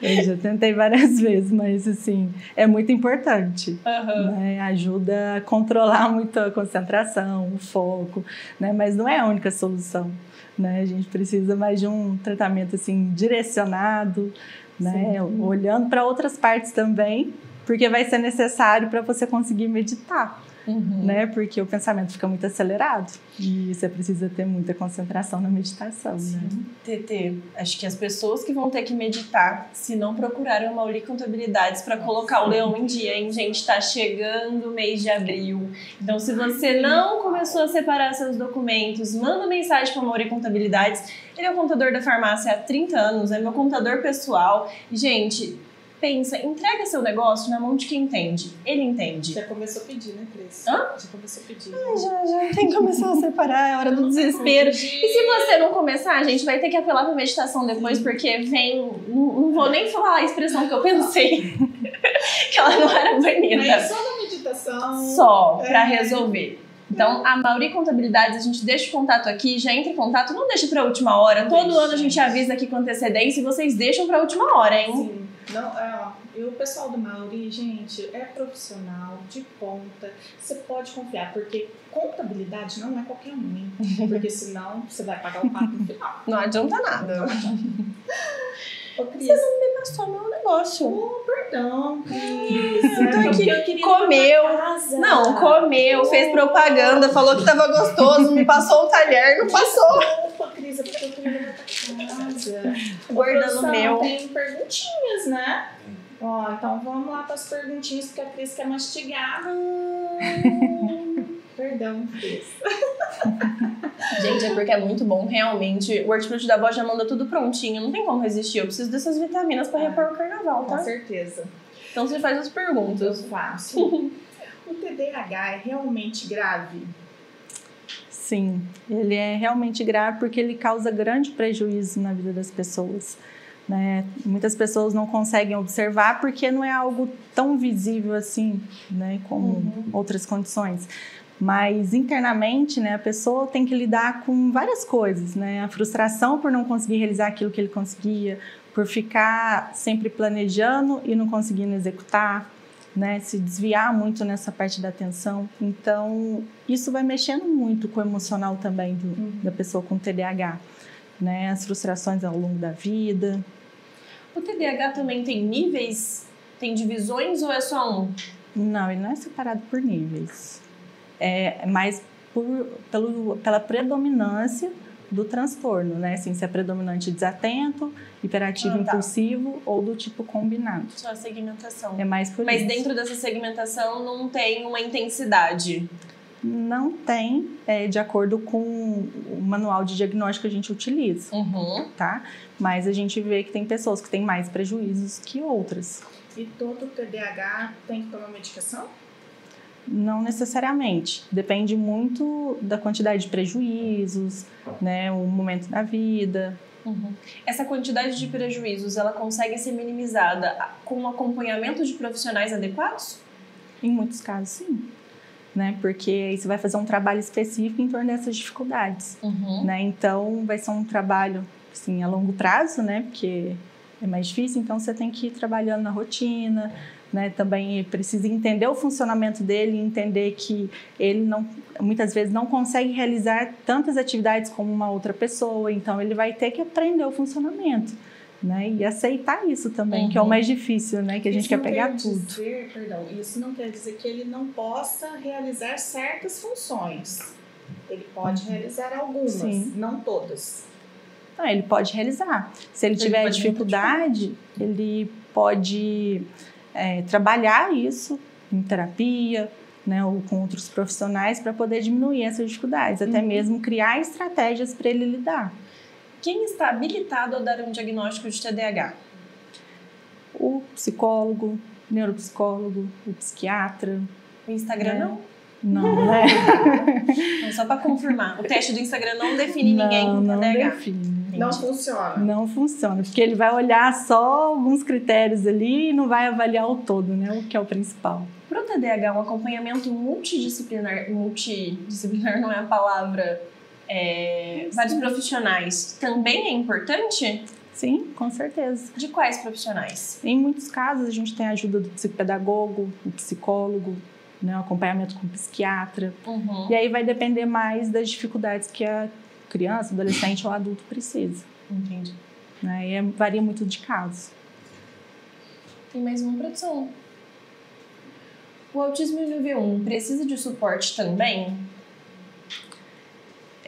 Eu já tentei várias vezes, mas assim, é muito importante. Né? Ajuda a controlar muito a concentração, o foco, né? Mas não é a única solução. Né? A gente precisa mais de um tratamento assim, direcionado, né? Olhando para outras partes também, porque vai ser necessário para você conseguir meditar. Né? Porque o pensamento fica muito acelerado e você precisa ter muita concentração na meditação. Né? TT, acho que as pessoas que vão ter que meditar, se não procurarem uma Mauri Contabilidades para colocar o leão em dia, hein, gente? Tá chegando o mês de abril. Então, se você não começou a separar seus documentos, manda mensagem para a Mauri Contabilidades. Ele é o contador da farmácia há 30 anos, é meu contador pessoal. Gente, pensa, entrega seu negócio na mão de quem entende. Ele entende. Já começou a pedir, né, Cris? Hã? Já começou a pedir. Já tem que começar a separar, é hora do desespero. E se você não começar, a gente vai ter que apelar pra meditação depois, porque vem... Não vou nem falar a expressão que eu pensei. Que ela não era bonita. É só na meditação. Só pra resolver. Então, a Mauri Contabilidades, a gente deixa o contato aqui, já entra em contato, não deixa pra última hora. Todo ano a gente avisa aqui com antecedência e vocês deixam pra última hora, hein? Sim. Não, e o pessoal do Mauri, gente, é profissional, de ponta. Você pode confiar, porque contabilidade não é qualquer um, hein? Porque senão você vai pagar o pato no final. Não adianta nada. Não adianta. Ô, Cris, você não me passou meu negócio. Perdão, Cris. Eu queria comeu. Não, comeu, fez propaganda, falou que tava gostoso, me passou o talher, não passou. Opa, Cris, é porque eu queria levar pra casa. Guardando o meu. Tem perguntinhas, né? Ó, então vamos lá para as perguntinhas que a Cris quer mastigar. Perdão, Cris. Gente, é porque é muito bom, realmente. O Hortifruti da Avó já manda tudo prontinho, não tem como resistir. Eu preciso dessas vitaminas para repor o carnaval, tá? Com certeza. Então você faz as perguntas. Eu faço. O TDAH é realmente grave? Sim, ele é realmente grave porque ele causa grande prejuízo na vida das pessoas. Né? Muitas pessoas não conseguem observar porque não é algo tão visível assim, né, como outras condições. Mas internamente, né, a pessoa tem que lidar com várias coisas, né? A frustração por não conseguir realizar aquilo que ele conseguia, por ficar sempre planejando e não conseguindo executar, né? Se desviar muito nessa parte da atenção. Então, isso vai mexendo muito com o emocional também da pessoa com TDAH, né? As frustrações ao longo da vida. O TDAH também tem níveis? Tem divisões ou é só um? Não, ele não é separado por níveis. É mais pela predominância do transtorno, né? Assim, se é predominante desatento, hiperativo impulsivo ou do tipo combinado. Só a segmentação. É mais por Mas isso. dentro dessa segmentação não tem uma intensidade? Não tem, de acordo com o manual de diagnóstico que a gente utiliza, tá? Mas a gente vê que tem pessoas que têm mais prejuízos que outras. E todo TDAH tem que tomar medicação? Não necessariamente. Depende muito da quantidade de prejuízos, né? O momento da vida. Essa quantidade de prejuízos, ela consegue ser minimizada com um acompanhamento de profissionais adequados? Em muitos casos, sim. Né? Porque aí você vai fazer um trabalho específico em torno dessas dificuldades. Né? Então, vai ser um trabalho assim, a longo prazo, né? Porque é mais difícil, então você tem que ir trabalhando na rotina, né? Também precisa entender o funcionamento dele, entender que ele muitas vezes não consegue realizar tantas atividades como uma outra pessoa, então ele vai ter que aprender o funcionamento. Né? E aceitar isso também, que é o mais difícil, né? Que a gente quer pegar tudo. Isso não quer dizer que ele não possa realizar certas funções. Ele pode realizar algumas, Sim. não todas. Não, ele pode realizar. Se ele tiver dificuldade, ele pode trabalhar isso em terapia, né, ou com outros profissionais para poder diminuir essas dificuldades, até mesmo criar estratégias para ele lidar. Quem está habilitado a dar um diagnóstico de TDAH? O psicólogo, o neuropsicólogo, o psiquiatra. O Instagram não? Não, né? Então, só para confirmar, o teste do Instagram não define ninguém com TDAH. Não define. Não funciona. Não funciona, porque ele vai olhar só alguns critérios ali e não vai avaliar o todo, né? O que é o principal. Para o TDAH, um acompanhamento multidisciplinar não é a palavra, vários profissionais, também é importante? Sim, com certeza. De quais profissionais? Em muitos casos, a gente tem a ajuda do psicopedagogo, do psicólogo, né? O acompanhamento com o psiquiatra. E aí vai depender mais das dificuldades que a criança, adolescente ou adulto precisa. Entendi. Né? E varia muito de caso. Tem mais uma produção. O autismo nível 1 precisa de suporte também?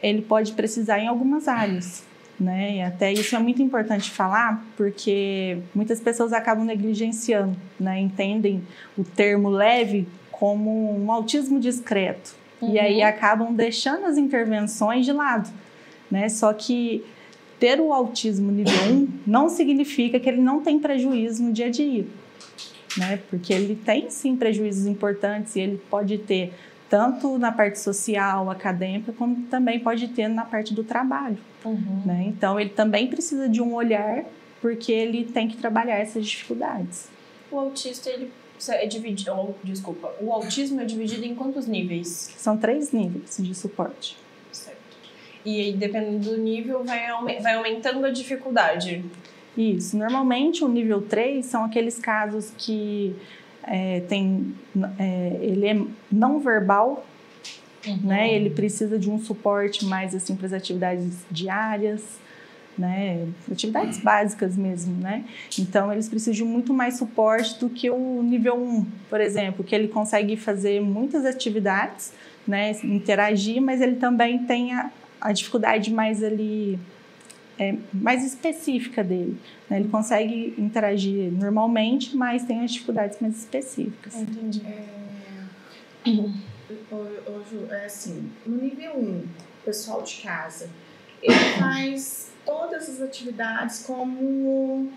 Ele pode precisar em algumas áreas, né? E até isso é muito importante falar, porque muitas pessoas acabam negligenciando, né? Entendem o termo leve como um autismo discreto. E aí acabam deixando as intervenções de lado, né? Só que ter o autismo nível 1 não significa que ele não tem prejuízo no dia a dia, né? Porque ele tem sim prejuízos importantes e ele pode ter tanto na parte social, acadêmica, como também pode ter na parte do trabalho, né? Então ele também precisa de um olhar, porque ele tem que trabalhar essas dificuldades. O autista, ele é dividido, o autismo é dividido em quantos níveis? São 3 níveis de suporte. Certo. E aí, dependendo do nível, vai aumentando a dificuldade. Isso. Normalmente, o nível 3 são aqueles casos que ele é não verbal, né? Ele precisa de um suporte mais assim para as atividades diárias, né? Atividades básicas mesmo, né? Então, eles precisam de muito mais suporte do que o nível 1, por exemplo, que ele consegue fazer muitas atividades, né? Interagir, mas ele também tem a dificuldade mais ali, mais específica dele, né? Ele consegue interagir normalmente, mas tem as dificuldades mais específicas. Entendi. Ju, assim, no nível 1, o pessoal de casa, ele faz todas as atividades como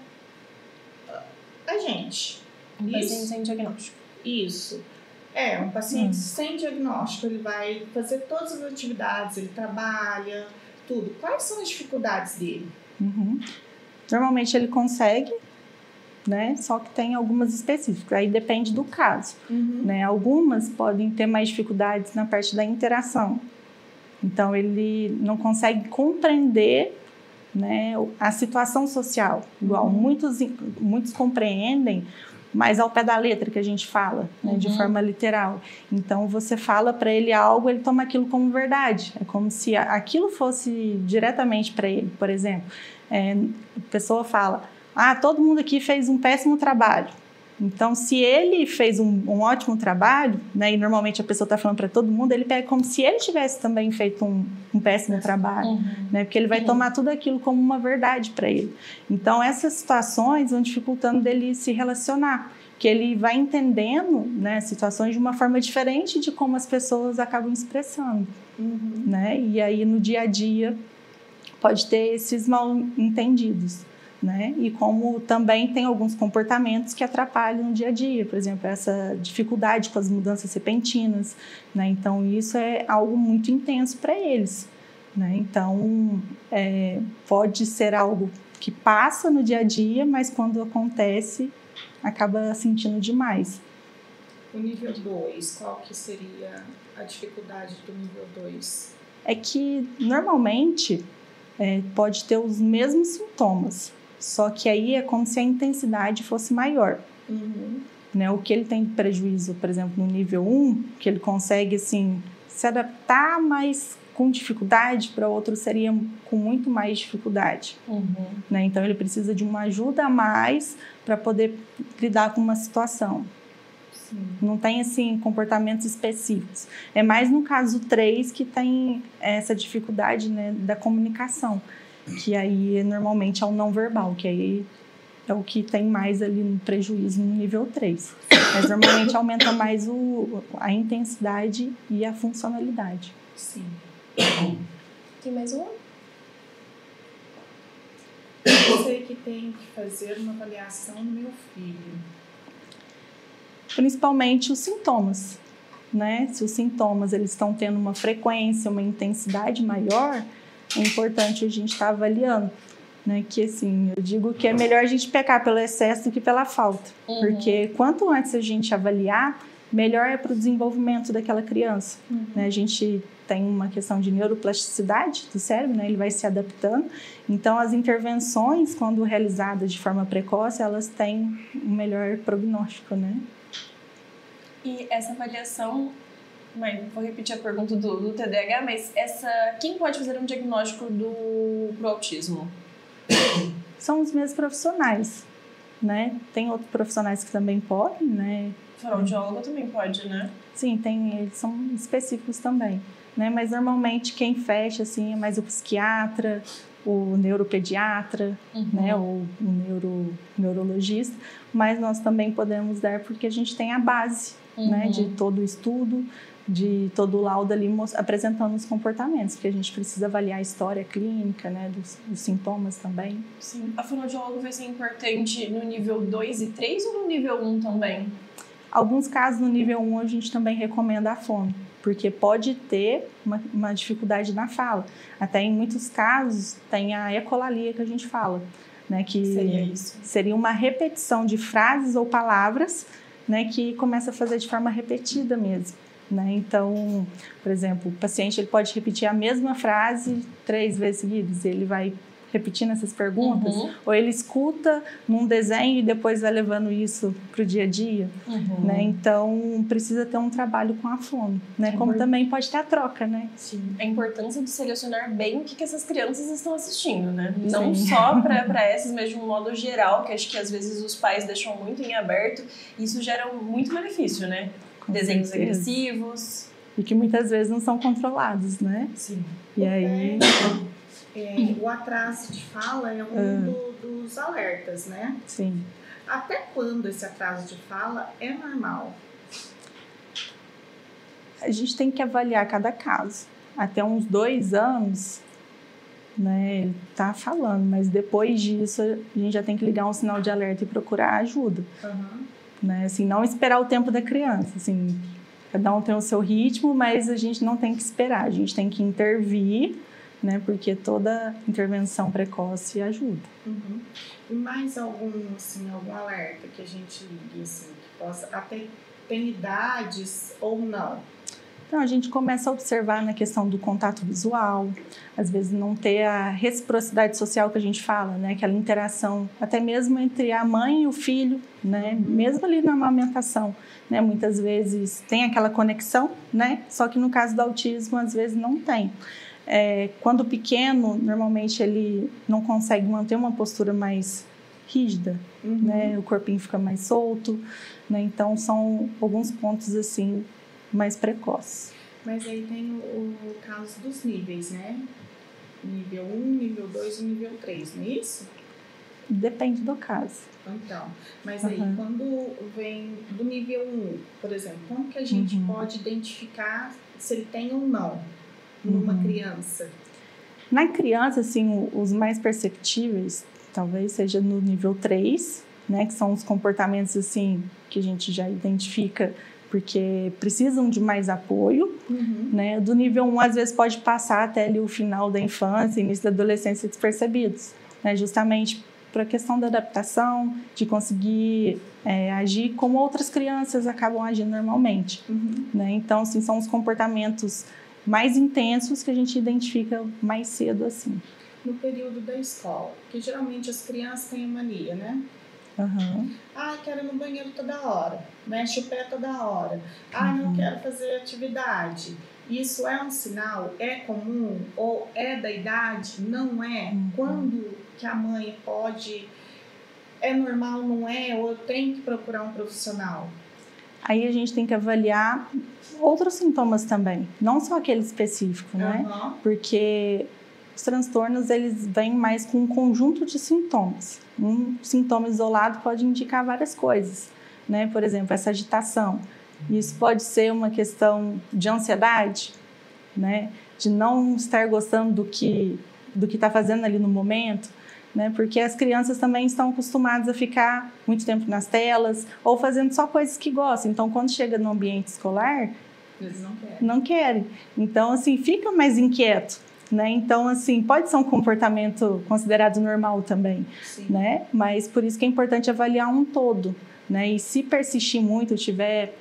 a gente. Um paciente sem diagnóstico. Isso. Um paciente sem diagnóstico, ele vai fazer todas as atividades, ele trabalha, tudo. Quais são as dificuldades dele? Normalmente ele consegue, né? Só que tem algumas específicas, aí depende do caso, né? Algumas podem ter mais dificuldades na parte da interação. Então ele não consegue compreender, né, a situação social. Igual muitos compreendem, mas ao pé da letra que a gente fala, né, de forma literal. Então você fala para ele algo, ele toma aquilo como verdade. É como se aquilo fosse diretamente para ele. Por exemplo, a pessoa fala: todo mundo aqui fez um péssimo trabalho. Então, se ele fez um ótimo trabalho, né, e normalmente a pessoa está falando para todo mundo, ele pega como se ele tivesse também feito um péssimo trabalho, né, porque ele vai tomar tudo aquilo como uma verdade para ele. Então, essas situações vão dificultando dele se relacionar, que ele vai entendendo, né, situações de uma forma diferente de como as pessoas acabam expressando, né, e aí no dia a dia pode ter esses mal-entendidos. Né? E como também tem alguns comportamentos que atrapalham no dia a dia, por exemplo, essa dificuldade com as mudanças repentinas, né? Então isso é algo muito intenso para eles, né? Então pode ser algo que passa no dia a dia, mas quando acontece acaba sentindo demais. O nível 2, qual que seria a dificuldade do nível 2? É que normalmente pode ter os mesmos sintomas, só que aí é como se a intensidade fosse maior. Né? O que ele tem de prejuízo, por exemplo, no nível 1, que ele consegue assim, se adaptar, mas com dificuldade, para outro seria com muito mais dificuldade. Né? Então ele precisa de uma ajuda a mais para poder lidar com uma situação. Não tem, assim, comportamentos específicos. É mais no caso 3 que tem essa dificuldade, né, da comunicação, que aí normalmente é o não verbal, que aí é o que tem mais ali no prejuízo no nível 3. Mas normalmente aumenta mais a intensidade e a funcionalidade. Sim. Tem mais um? Eu sei que tem que fazer uma avaliação no meu filho. Principalmente os sintomas, né? Se os sintomas eles estão tendo uma frequência, uma intensidade maior, é importante a gente estar avaliando, né? Que assim, eu digo que é melhor a gente pecar pelo excesso do que pela falta, porque quanto antes a gente avaliar, melhor é para o desenvolvimento daquela criança, né? A gente tem uma questão de neuroplasticidade do cérebro, né? Ele vai se adaptando. Então, as intervenções, quando realizadas de forma precoce, elas têm um melhor prognóstico, né? E essa avaliação, mãe, vou repetir a pergunta do TDAH, mas quem pode fazer um diagnóstico pro autismo? São os mesmos profissionais, né? Tem outros profissionais que também podem, né? Fonoaudiólogo também pode, né? Sim, eles são específicos também, né? Mas normalmente quem fecha assim é mais o psiquiatra, o neuropediatra, né? O neurologista, mas nós também podemos dar porque a gente tem a base, né? De todo o estudo, de todo o laudo ali apresentando os comportamentos, porque a gente precisa avaliar a história clínica, né? Dos sintomas também. Sim. A fonoaudióloga vai ser importante no nível 2 e 3 ou no nível 1 também? Alguns casos no nível 1 a gente também recomenda a fono, porque pode ter uma dificuldade na fala. Até em muitos casos tem a ecolalia que a gente fala, né? Que seria uma repetição de frases ou palavras, né? Que começa a fazer de forma repetida mesmo, né? Então, por exemplo, o paciente ele pode repetir a mesma frase 3 vezes seguidas, ele vai repetindo essas perguntas, ou ele escuta num desenho e depois vai levando isso para o dia a dia, né? Então, precisa ter um trabalho com a fono, né? Como também pode ter a troca, né? Sim. A importância de selecionar bem o que essas crianças estão assistindo, né? Não só para essas, mas de um modo geral, que acho que às vezes os pais deixam muito em aberto, e isso gera muito benefício, né? Com Desenhos certeza. agressivos. E que muitas vezes não são controlados, né? Sim. E aí... o atraso de fala é um dos alertas, né? Sim. Até quando esse atraso de fala é normal? A gente tem que avaliar cada caso. Até uns 2 anos, né, ele tá falando, mas depois disso a gente já tem que ligar um sinal de alerta e procurar ajuda. Né? Assim, não esperar o tempo da criança, assim, cada um tem o seu ritmo, mas a gente não tem que esperar, a gente tem que intervir, né? Porque toda intervenção precoce ajuda. E mais algum alerta que a gente ligue, assim, que possa, até tem idades ou não? Então, a gente começa a observar na questão do contato visual, às vezes não ter a reciprocidade social que a gente fala, né? Aquela interação, até mesmo entre a mãe e o filho, né? Mesmo ali na amamentação, né? Muitas vezes tem aquela conexão, né? Só que no caso do autismo, às vezes não tem. Quando pequeno, normalmente ele não consegue manter uma postura mais rígida, né? O corpinho fica mais solto, né? Então, são alguns pontos, assim, mais precoces. Mas aí tem o caso dos níveis, né? Nível 1, nível 2 e nível 3, não é isso? Depende do caso. Então, mas aí quando vem do nível 1, por exemplo, como que a gente pode identificar se ele tem ou não numa criança? Na criança, assim, os mais perceptíveis talvez seja no nível 3, né, que são os comportamentos assim que a gente já identifica porque precisam de mais apoio, né? Do nível 1 às vezes pode passar até ali o final da infância, início da adolescência despercebidos, né? Justamente para a questão da adaptação, de conseguir agir como outras crianças acabam agindo normalmente, né? Então, assim, são os comportamentos mais intensos que a gente identifica mais cedo, assim. No período da escola, que geralmente as crianças têm mania, né? Quero ir no banheiro toda hora, mexe o pé toda hora. Não quero fazer atividade. Isso é um sinal? É comum? Ou é da idade? Não é? Quando que a mãe pode... É normal, não é? Ou eu tenho que procurar um profissional? aí a gente tem que avaliar outros sintomas também, não só aquele específico, né? Porque os transtornos, eles vêm mais com um conjunto de sintomas. Um sintoma isolado pode indicar várias coisas, né? Por exemplo, essa agitação. Isso pode ser uma questão de ansiedade, né? De não estar gostando do que está fazendo ali no momento, né? Porque as crianças também estão acostumadas a ficar muito tempo nas telas ou fazendo só coisas que gostam. Então, quando chega no ambiente escolar, eles não querem. Então, assim, fica mais inquieto, né? Então, assim, pode ser um comportamento considerado normal também, né? Mas por isso que é importante avaliar um todo, né? E se persistir muito, estiver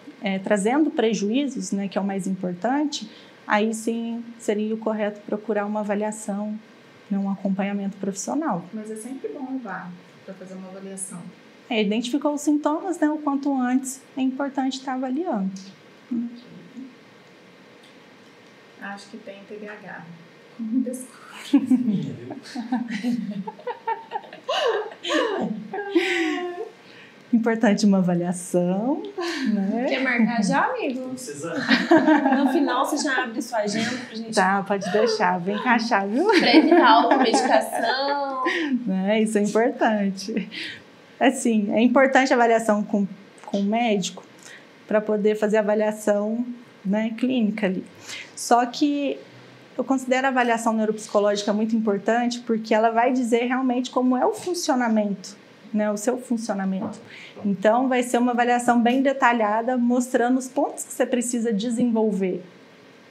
trazendo prejuízos, né, que é o mais importante, aí sim seria o correto procurar uma avaliação, né, um acompanhamento profissional. Mas é sempre bom levar para fazer uma avaliação. Identificou os sintomas, né, o quanto antes é importante estar avaliando. Acho que tem TDAH. Importante uma avaliação, né? Quer marcar já, amigo? No final você já abre sua agenda pra gente. Tá, pode deixar, vem encaixar, viu? Pra evitar automedicação. Né? Isso é importante. Assim, é importante a avaliação com o médico para poder fazer a avaliação, né, clínica ali. Só que eu considero a avaliação neuropsicológica muito importante porque ela vai dizer realmente como é o funcionamento, né, o seu funcionamento. Então, vai ser uma avaliação bem detalhada, mostrando os pontos que você precisa desenvolver.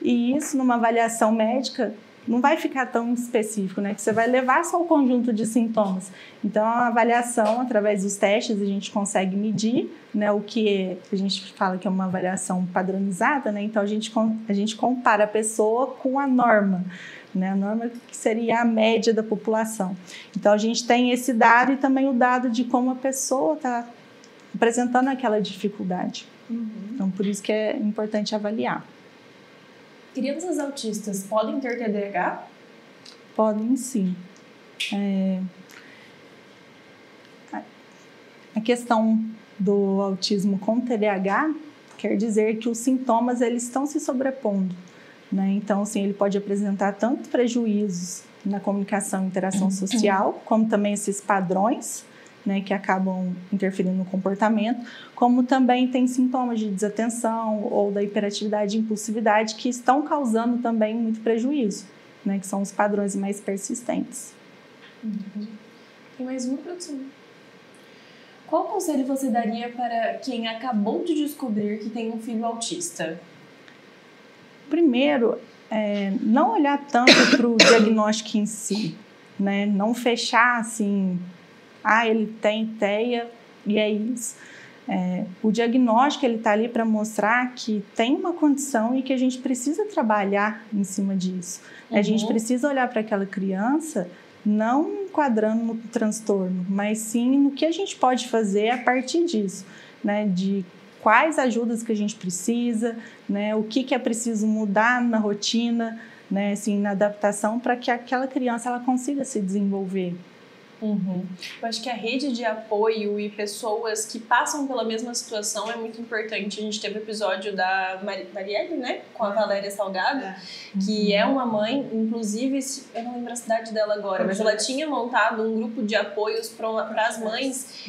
E isso, numa avaliação médica, não vai ficar tão específico, né? Que você vai levar só o conjunto de sintomas. Então, a avaliação, através dos testes, a gente consegue medir, né, o que a gente fala que é uma avaliação padronizada, né? Então, a gente compara a pessoa com a norma, né? A norma que seria a média da população. Então, a gente tem esse dado e também o dado de como a pessoa está apresentando aquela dificuldade. Então, por isso que é importante avaliar. Crianças autistas podem ter TDAH? Podem, sim. A questão do autismo com TDAH quer dizer que os sintomas eles estão se sobrepondo, né? Então, assim, ele pode apresentar tanto prejuízos na comunicação e interação social, como também esses padrões, né, que acabam interferindo no comportamento, como também tem sintomas de desatenção ou da hiperatividade e impulsividade que estão causando também muito prejuízo, né, que são os padrões mais persistentes. Tem mais uma, produção. Qual conselho você daria para quem acabou de descobrir que tem um filho autista? Primeiro, não olhar tanto para o diagnóstico em si, né, não fechar assim... ele tem TEA e é isso. O diagnóstico ele está ali para mostrar que tem uma condição e que a gente precisa trabalhar em cima disso. A gente precisa olhar para aquela criança não enquadrando no transtorno, mas sim no que a gente pode fazer a partir disso, né? De quais ajudas que a gente precisa, né? O que é preciso mudar na rotina, né? Assim, na adaptação para que aquela criança ela consiga se desenvolver. Eu acho que a rede de apoio e pessoas que passam pela mesma situação é muito importante. A gente teve o episódio da Marielle, né? Com a Valéria Salgado, que é uma mãe, inclusive, eu não lembro a cidade dela agora, mas ela tinha montado um grupo de apoios para as mães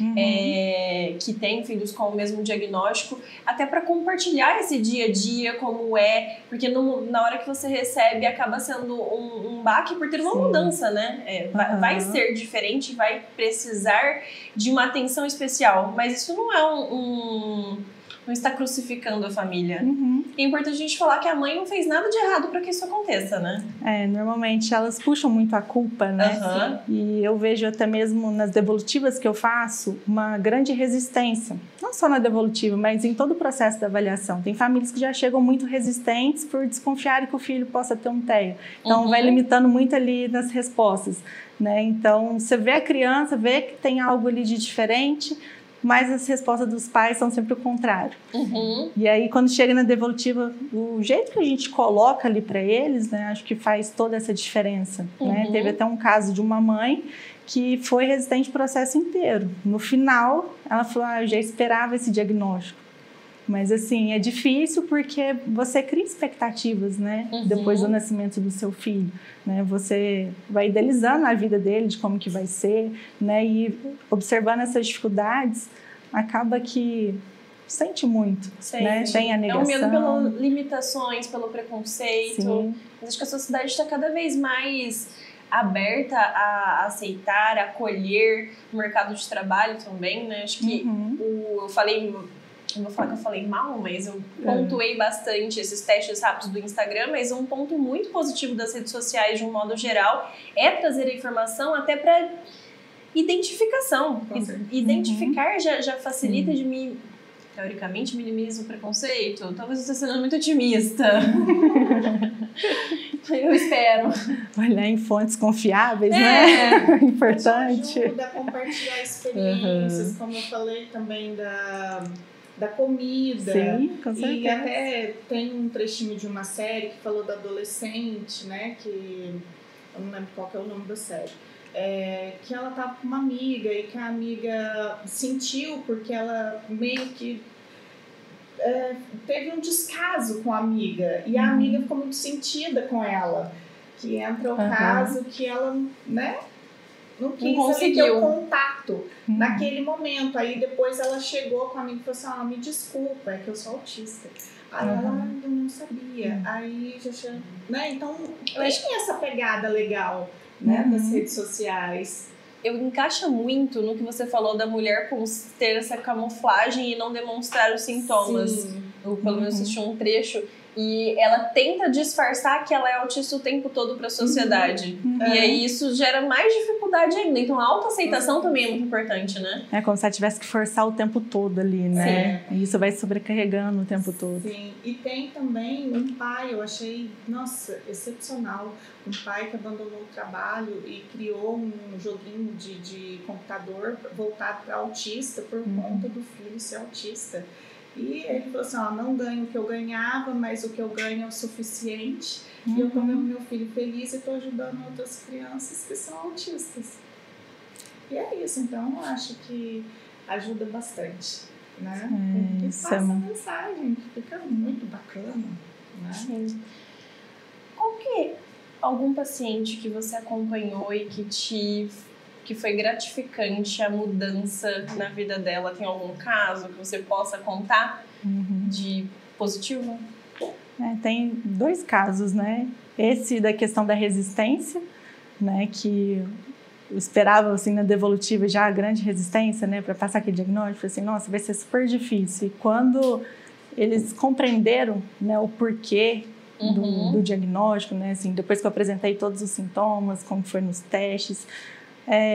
que têm filhos com o mesmo diagnóstico, até para compartilhar esse dia a dia, como é, porque na hora que você recebe acaba sendo um baque por ter uma mudança, né? Vai ser diferente, vai precisar de uma atenção especial, mas isso não é não está crucificando a família. É importante a gente falar que a mãe não fez nada de errado para que isso aconteça, né? Normalmente elas puxam muito a culpa, né? E eu vejo até mesmo nas devolutivas que eu faço uma grande resistência, não só na devolutiva, mas em todo o processo da avaliação. Tem famílias que já chegam muito resistentes por desconfiarem que o filho possa ter um TEA. Então vai limitando muito ali nas respostas, né? Então você vê a criança, vê que tem algo ali de diferente, mas as respostas dos pais são sempre o contrário. E aí, quando chega na devolutiva, o jeito que a gente coloca ali para eles, né, acho que faz toda essa diferença. Né? Teve até um caso de uma mãe que foi resistente o processo inteiro. No final, ela falou, eu já esperava esse diagnóstico. Mas assim, é difícil porque você cria expectativas, né? Depois do nascimento do seu filho, né? Você vai idealizando a vida dele, de como que vai ser, né? E observando essas dificuldades, acaba que sente muito, né? Tem a negação. É um medo pelas limitações, pelo preconceito. Sim. Mas acho que a sociedade está cada vez mais aberta a aceitar, a acolher o mercado de trabalho também, né? Acho que eu falei... Não vou falar que eu falei mal, mas eu pontuei bastante esses testes rápidos do Instagram, mas um ponto muito positivo das redes sociais, de um modo geral, é trazer a informação até para identificação. Identificar já facilita de mim, teoricamente, minimiza o preconceito. Talvez eu esteja sendo muito otimista. Eu espero. Olhar em fontes confiáveis, né? Importante. Ajuda a compartilhar experiências, como eu falei também da comida. Sim, com certeza. E até tem um trechinho de uma série que falou da adolescente, né? Que eu não lembro qual que é o nome da série. Que ela tava com uma amiga e que a amiga sentiu porque ela meio que teve um descaso com a amiga e a amiga ficou muito sentida com ela. Que entra o caso que ela, né? Não quis ter o contato naquele momento. Aí depois ela chegou com a amiga e falou assim, me desculpa, é que eu sou autista. Aí ela não sabia. Aí já... Né? Então, tem essa pegada legal, né, das redes sociais. Eu encaixa muito no que você falou da mulher ter essa camuflagem e não demonstrar os sintomas. Sim. Eu, pelo menos, assisti um trecho e ela tenta disfarçar que ela é autista o tempo todo para a sociedade. E aí isso gera mais dificuldade ainda. Então a autoaceitação também é muito importante, né? É como se ela tivesse que forçar o tempo todo ali, né? Sim. E isso vai sobrecarregando o tempo todo. Sim, e tem também um pai, eu achei, nossa, excepcional. Um pai que abandonou o trabalho e criou um joguinho de computador voltado para autista por conta do filho ser autista. E ele falou assim, não ganho o que eu ganhava, mas o que eu ganho é o suficiente. E eu estou vendo meu filho feliz e estou ajudando outras crianças que são autistas. E é isso, então eu acho que ajuda bastante, né? E passa a mensagem, que fica muito bacana, né? Sim. Qual que algum paciente que você acompanhou e que foi gratificante a mudança na vida dela? Tem algum caso que você possa contar de positivo? Tem 2 casos, né? Esse da questão da resistência, né? Que eu esperava, assim, na devolutiva já a grande resistência, né? Para passar aquele diagnóstico, assim, nossa, vai ser super difícil. E quando eles compreenderam, né, o porquê do diagnóstico, né? Assim, depois que eu apresentei todos os sintomas, como foi nos testes,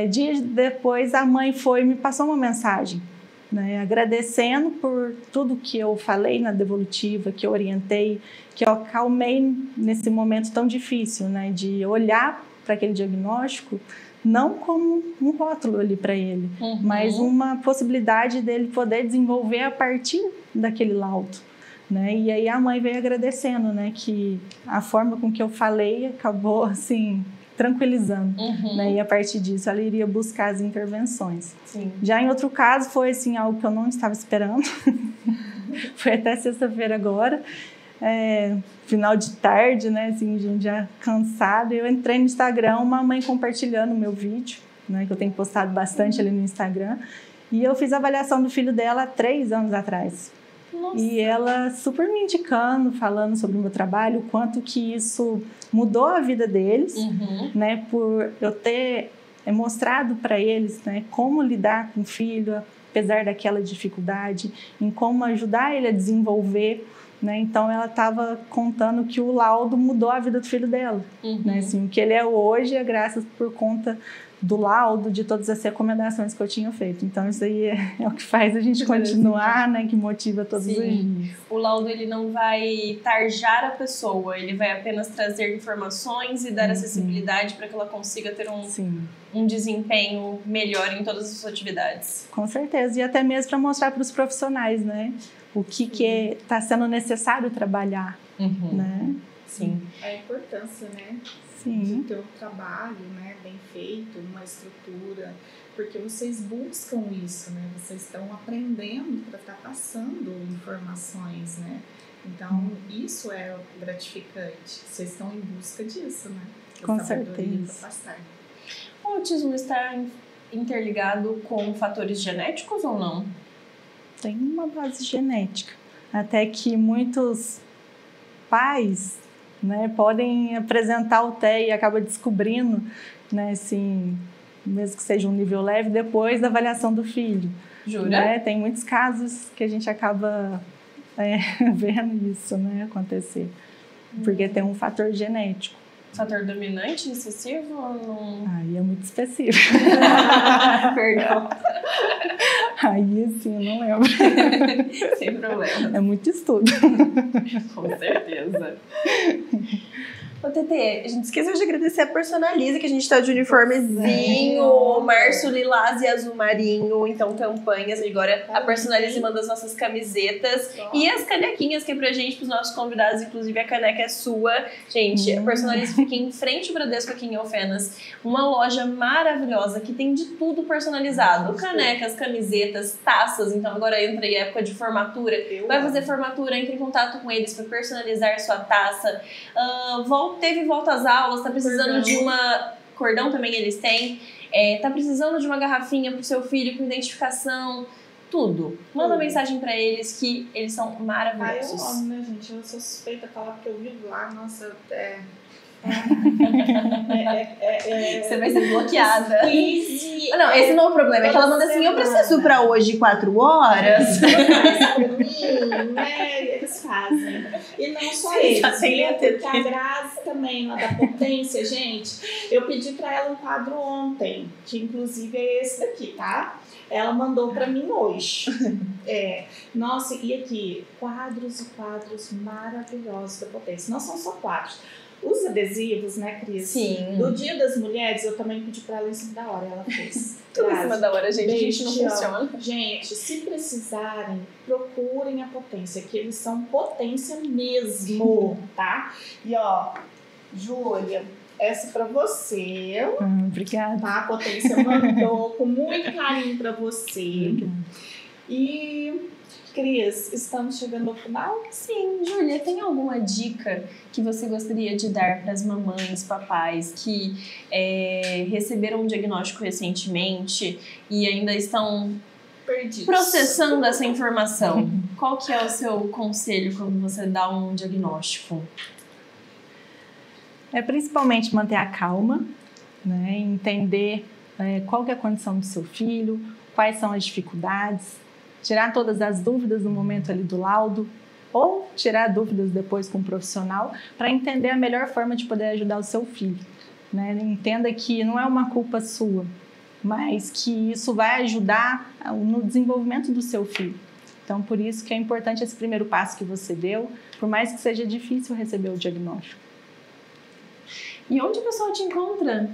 dias depois a mãe foi e me passou uma mensagem, né, agradecendo por tudo que eu falei na devolutiva, que eu orientei, que eu acalmei nesse momento tão difícil, né, de olhar para aquele diagnóstico não como um rótulo ali para ele, mas uma possibilidade dele poder desenvolver a partir daquele laudo. Né? E aí a mãe veio agradecendo, né, que a forma com que eu falei acabou assim tranquilizando, né? E a partir disso ela iria buscar as intervenções. Sim. Já em outro caso foi assim algo que eu não estava esperando. Foi até sexta-feira agora, final de tarde, né? Assim, gente já cansada. Eu entrei no Instagram, uma mãe compartilhando o meu vídeo, né? Que eu tenho postado bastante ali no Instagram. E eu fiz a avaliação do filho dela há 3 anos atrás. Nossa. E ela super me indicando, falando sobre o meu trabalho, o quanto que isso mudou a vida deles, né, por eu ter mostrado para eles, né, como lidar com o filho, apesar daquela dificuldade, em como ajudar ele a desenvolver, né, então ela estava contando que o laudo mudou a vida do filho dela, né, assim, o que ele é hoje é graças por conta do laudo, de todas as recomendações que eu tinha feito. Então, isso aí é o que faz a gente continuar, né? Que motiva todos os dias. O laudo, ele não vai tarjar a pessoa, ele vai apenas trazer informações e dar acessibilidade para que ela consiga ter um desempenho melhor em todas as suas atividades. Com certeza. E até mesmo para mostrar para os profissionais, né? O que está sendo necessário trabalhar, né? Sim. A importância, né? Sim. de ter um trabalho, né, bem feito, uma estrutura, porque vocês buscam isso, né? Vocês estão aprendendo para estar passando informações, né? Então, isso é gratificante. Vocês estão em busca disso, né? Com certeza. O autismo está interligado com fatores genéticos ou não? Tem uma base genética. Até que muitos pais, né, podem apresentar o TEA e acaba descobrindo, né, assim, mesmo que seja um nível leve, depois da avaliação do filho. Jura? Né? Tem muitos casos que a gente acaba vendo isso, né, acontecer. Porque tem um fator genético. Fator dominante, recessivo ou não? Aí é muito específico. Perdão. Aí, assim, eu não lembro. Sem problema. É muito estudo. Com certeza. Ô, Tetê, a gente esqueceu de agradecer a Personalize, que a gente tá de uniformezinho, Márcio Lilás e Azul Marinho, então campanhas. Agora a Personalize manda as nossas camisetas e as canequinhas que é pra gente, pros nossos convidados, inclusive a caneca é sua. Gente, a Personalize fica em frente ao Bradesco aqui em Alfenas, uma loja maravilhosa que tem de tudo personalizado, canecas, camisetas, taças. Então agora entra aí a época de formatura, vai fazer formatura, entre em contato com eles para personalizar sua taça. Teve volta às aulas, tá precisando de uma... Cordão também eles têm. Tá precisando de uma garrafinha pro seu filho com identificação. Tudo. Manda mensagem pra eles que eles são maravilhosos. Eu amo, né, gente? Eu sou suspeita a falar porque eu vivo lá. Nossa, Você vai ser bloqueada. Não, esse não é o problema. É que ela manda assim, eu preciso pra hoje 4 horas. Eles fazem. E não só eles. Porque a Grazi também, lá da Potência, gente. Eu pedi pra ela um quadro ontem, que inclusive é esse daqui, tá? Ela mandou pra mim hoje. Nossa, e aqui, quadros e quadros maravilhosos da Potência. Não são só quadros. Os adesivos, né, Cris? Sim. Do Dia das Mulheres, eu também pedi pra ela em cima da hora. Ela fez. Tudo em cima da hora, gente. A gente não funciona. Gente, se precisarem, procurem a Potência, que eles são potência mesmo, tá? E ó, Júlia, essa pra você. Obrigada. Tá? A Potência mandou com muito carinho pra você. E... Cris, estamos chegando ao final? Sim, Júlia, tem alguma dica que você gostaria de dar para as mamães, papais que receberam um diagnóstico recentemente e ainda estão perdidos, processando essa informação? Qual que é o seu conselho quando você dá um diagnóstico? Principalmente manter a calma, né? Entender qual que é a condição do seu filho, quais são as dificuldades, tirar todas as dúvidas no momento ali do laudo ou tirar dúvidas depois com um profissional para entender a melhor forma de poder ajudar o seu filho, né? Entenda que não é uma culpa sua, mas que isso vai ajudar no desenvolvimento do seu filho. Então, por isso que é importante esse primeiro passo que você deu, por mais que seja difícil receber o diagnóstico. E onde o pessoal te encontra?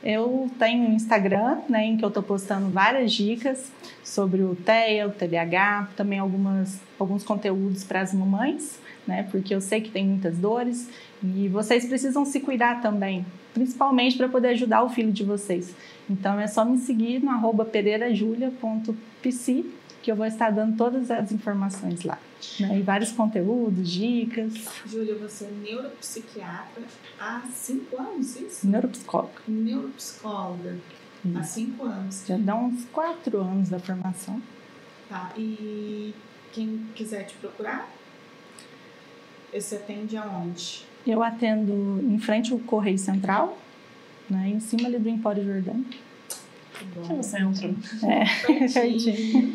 Eu tenho um Instagram, né, em que eu estou postando várias dicas sobre o TEA, o TDAH, também alguns conteúdos para as mamães, né, porque eu sei que tem muitas dores e vocês precisam se cuidar também, principalmente para poder ajudar o filho de vocês. Então é só me seguir no @pereirajulia.pc, que eu vou estar dando todas as informações lá, né, e vários conteúdos, dicas. Júlia, você é neuropsiquiatra há 5 anos, isso? Neuropsicóloga. Neuropsicóloga há 5 anos. Já dá uns 4 anos da formação. Tá, e quem quiser te procurar, você atende aonde? Eu atendo em frente ao Correio Central, né, em cima ali do Empório Jordão. Que no centro. Certinho.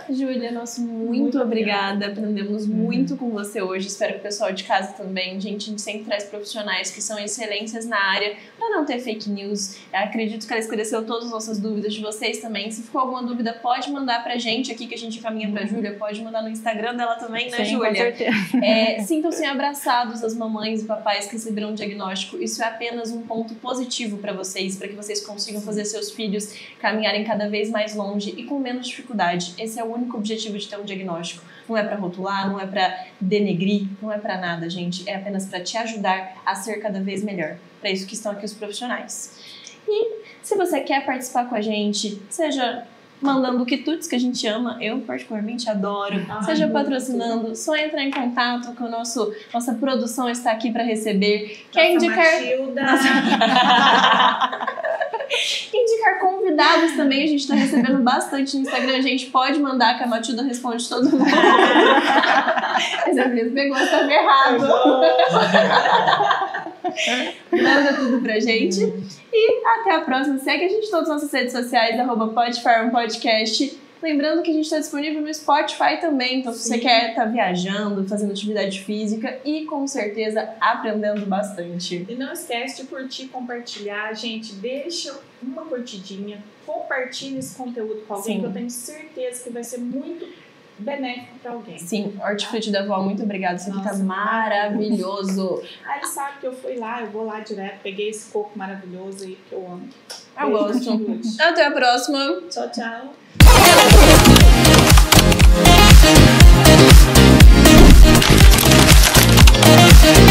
Júlia, muito obrigada. Aprendemos muito com você hoje. Espero que o pessoal de casa também. Gente, a gente sempre traz profissionais que são excelências na área para não ter fake news. Eu acredito que ela esclareceu todas as nossas dúvidas de vocês também. Se ficou alguma dúvida, pode mandar pra gente aqui que a gente encaminha pra Júlia. Pode mandar no Instagram dela também, né, Júlia? Com certeza. Sintam-se abraçados as mamães e papais que receberam um diagnóstico. Isso é apenas um ponto positivo para vocês, para que vocês consigam fazer seus filhos caminharem cada vez mais longe e com menos dificuldade. Esse é o único objetivo de ter um diagnóstico. Não é para rotular, não é para denegrir, não é para nada, gente. É apenas para te ajudar a ser cada vez melhor. Para isso que estão aqui os profissionais. E se você quer participar com a gente, seja mandando quitutes, que a gente ama, eu particularmente adoro, seja patrocinando, só entrar em contato com nossa produção está aqui para receber. Quer indicar? Indicar convidados também, a gente está recebendo bastante no Instagram, a gente pode mandar, que a Matilda responde todo mundo. Mas às vezes pegou, estava errado. Manda tudo pra gente. E até a próxima. Segue a gente em todas as nossas redes sociais, @podfarmpodcast. Lembrando que a gente está disponível no Spotify também. Então, se você quer estar viajando, fazendo atividade física e com certeza aprendendo bastante. E não esquece de curtir, compartilhar. Gente, deixa uma curtidinha, compartilha esse conteúdo com alguém, que eu tenho certeza que vai ser muito benéfico para alguém. Sim, Hortifruti da Vó, muito obrigada. Isso aqui tá maravilhoso. Ele sabe que eu fui lá, eu vou lá direto, peguei esse coco maravilhoso aí que eu amo. Eu gosto. Até a próxima. Tchau, tchau. We'll be right back.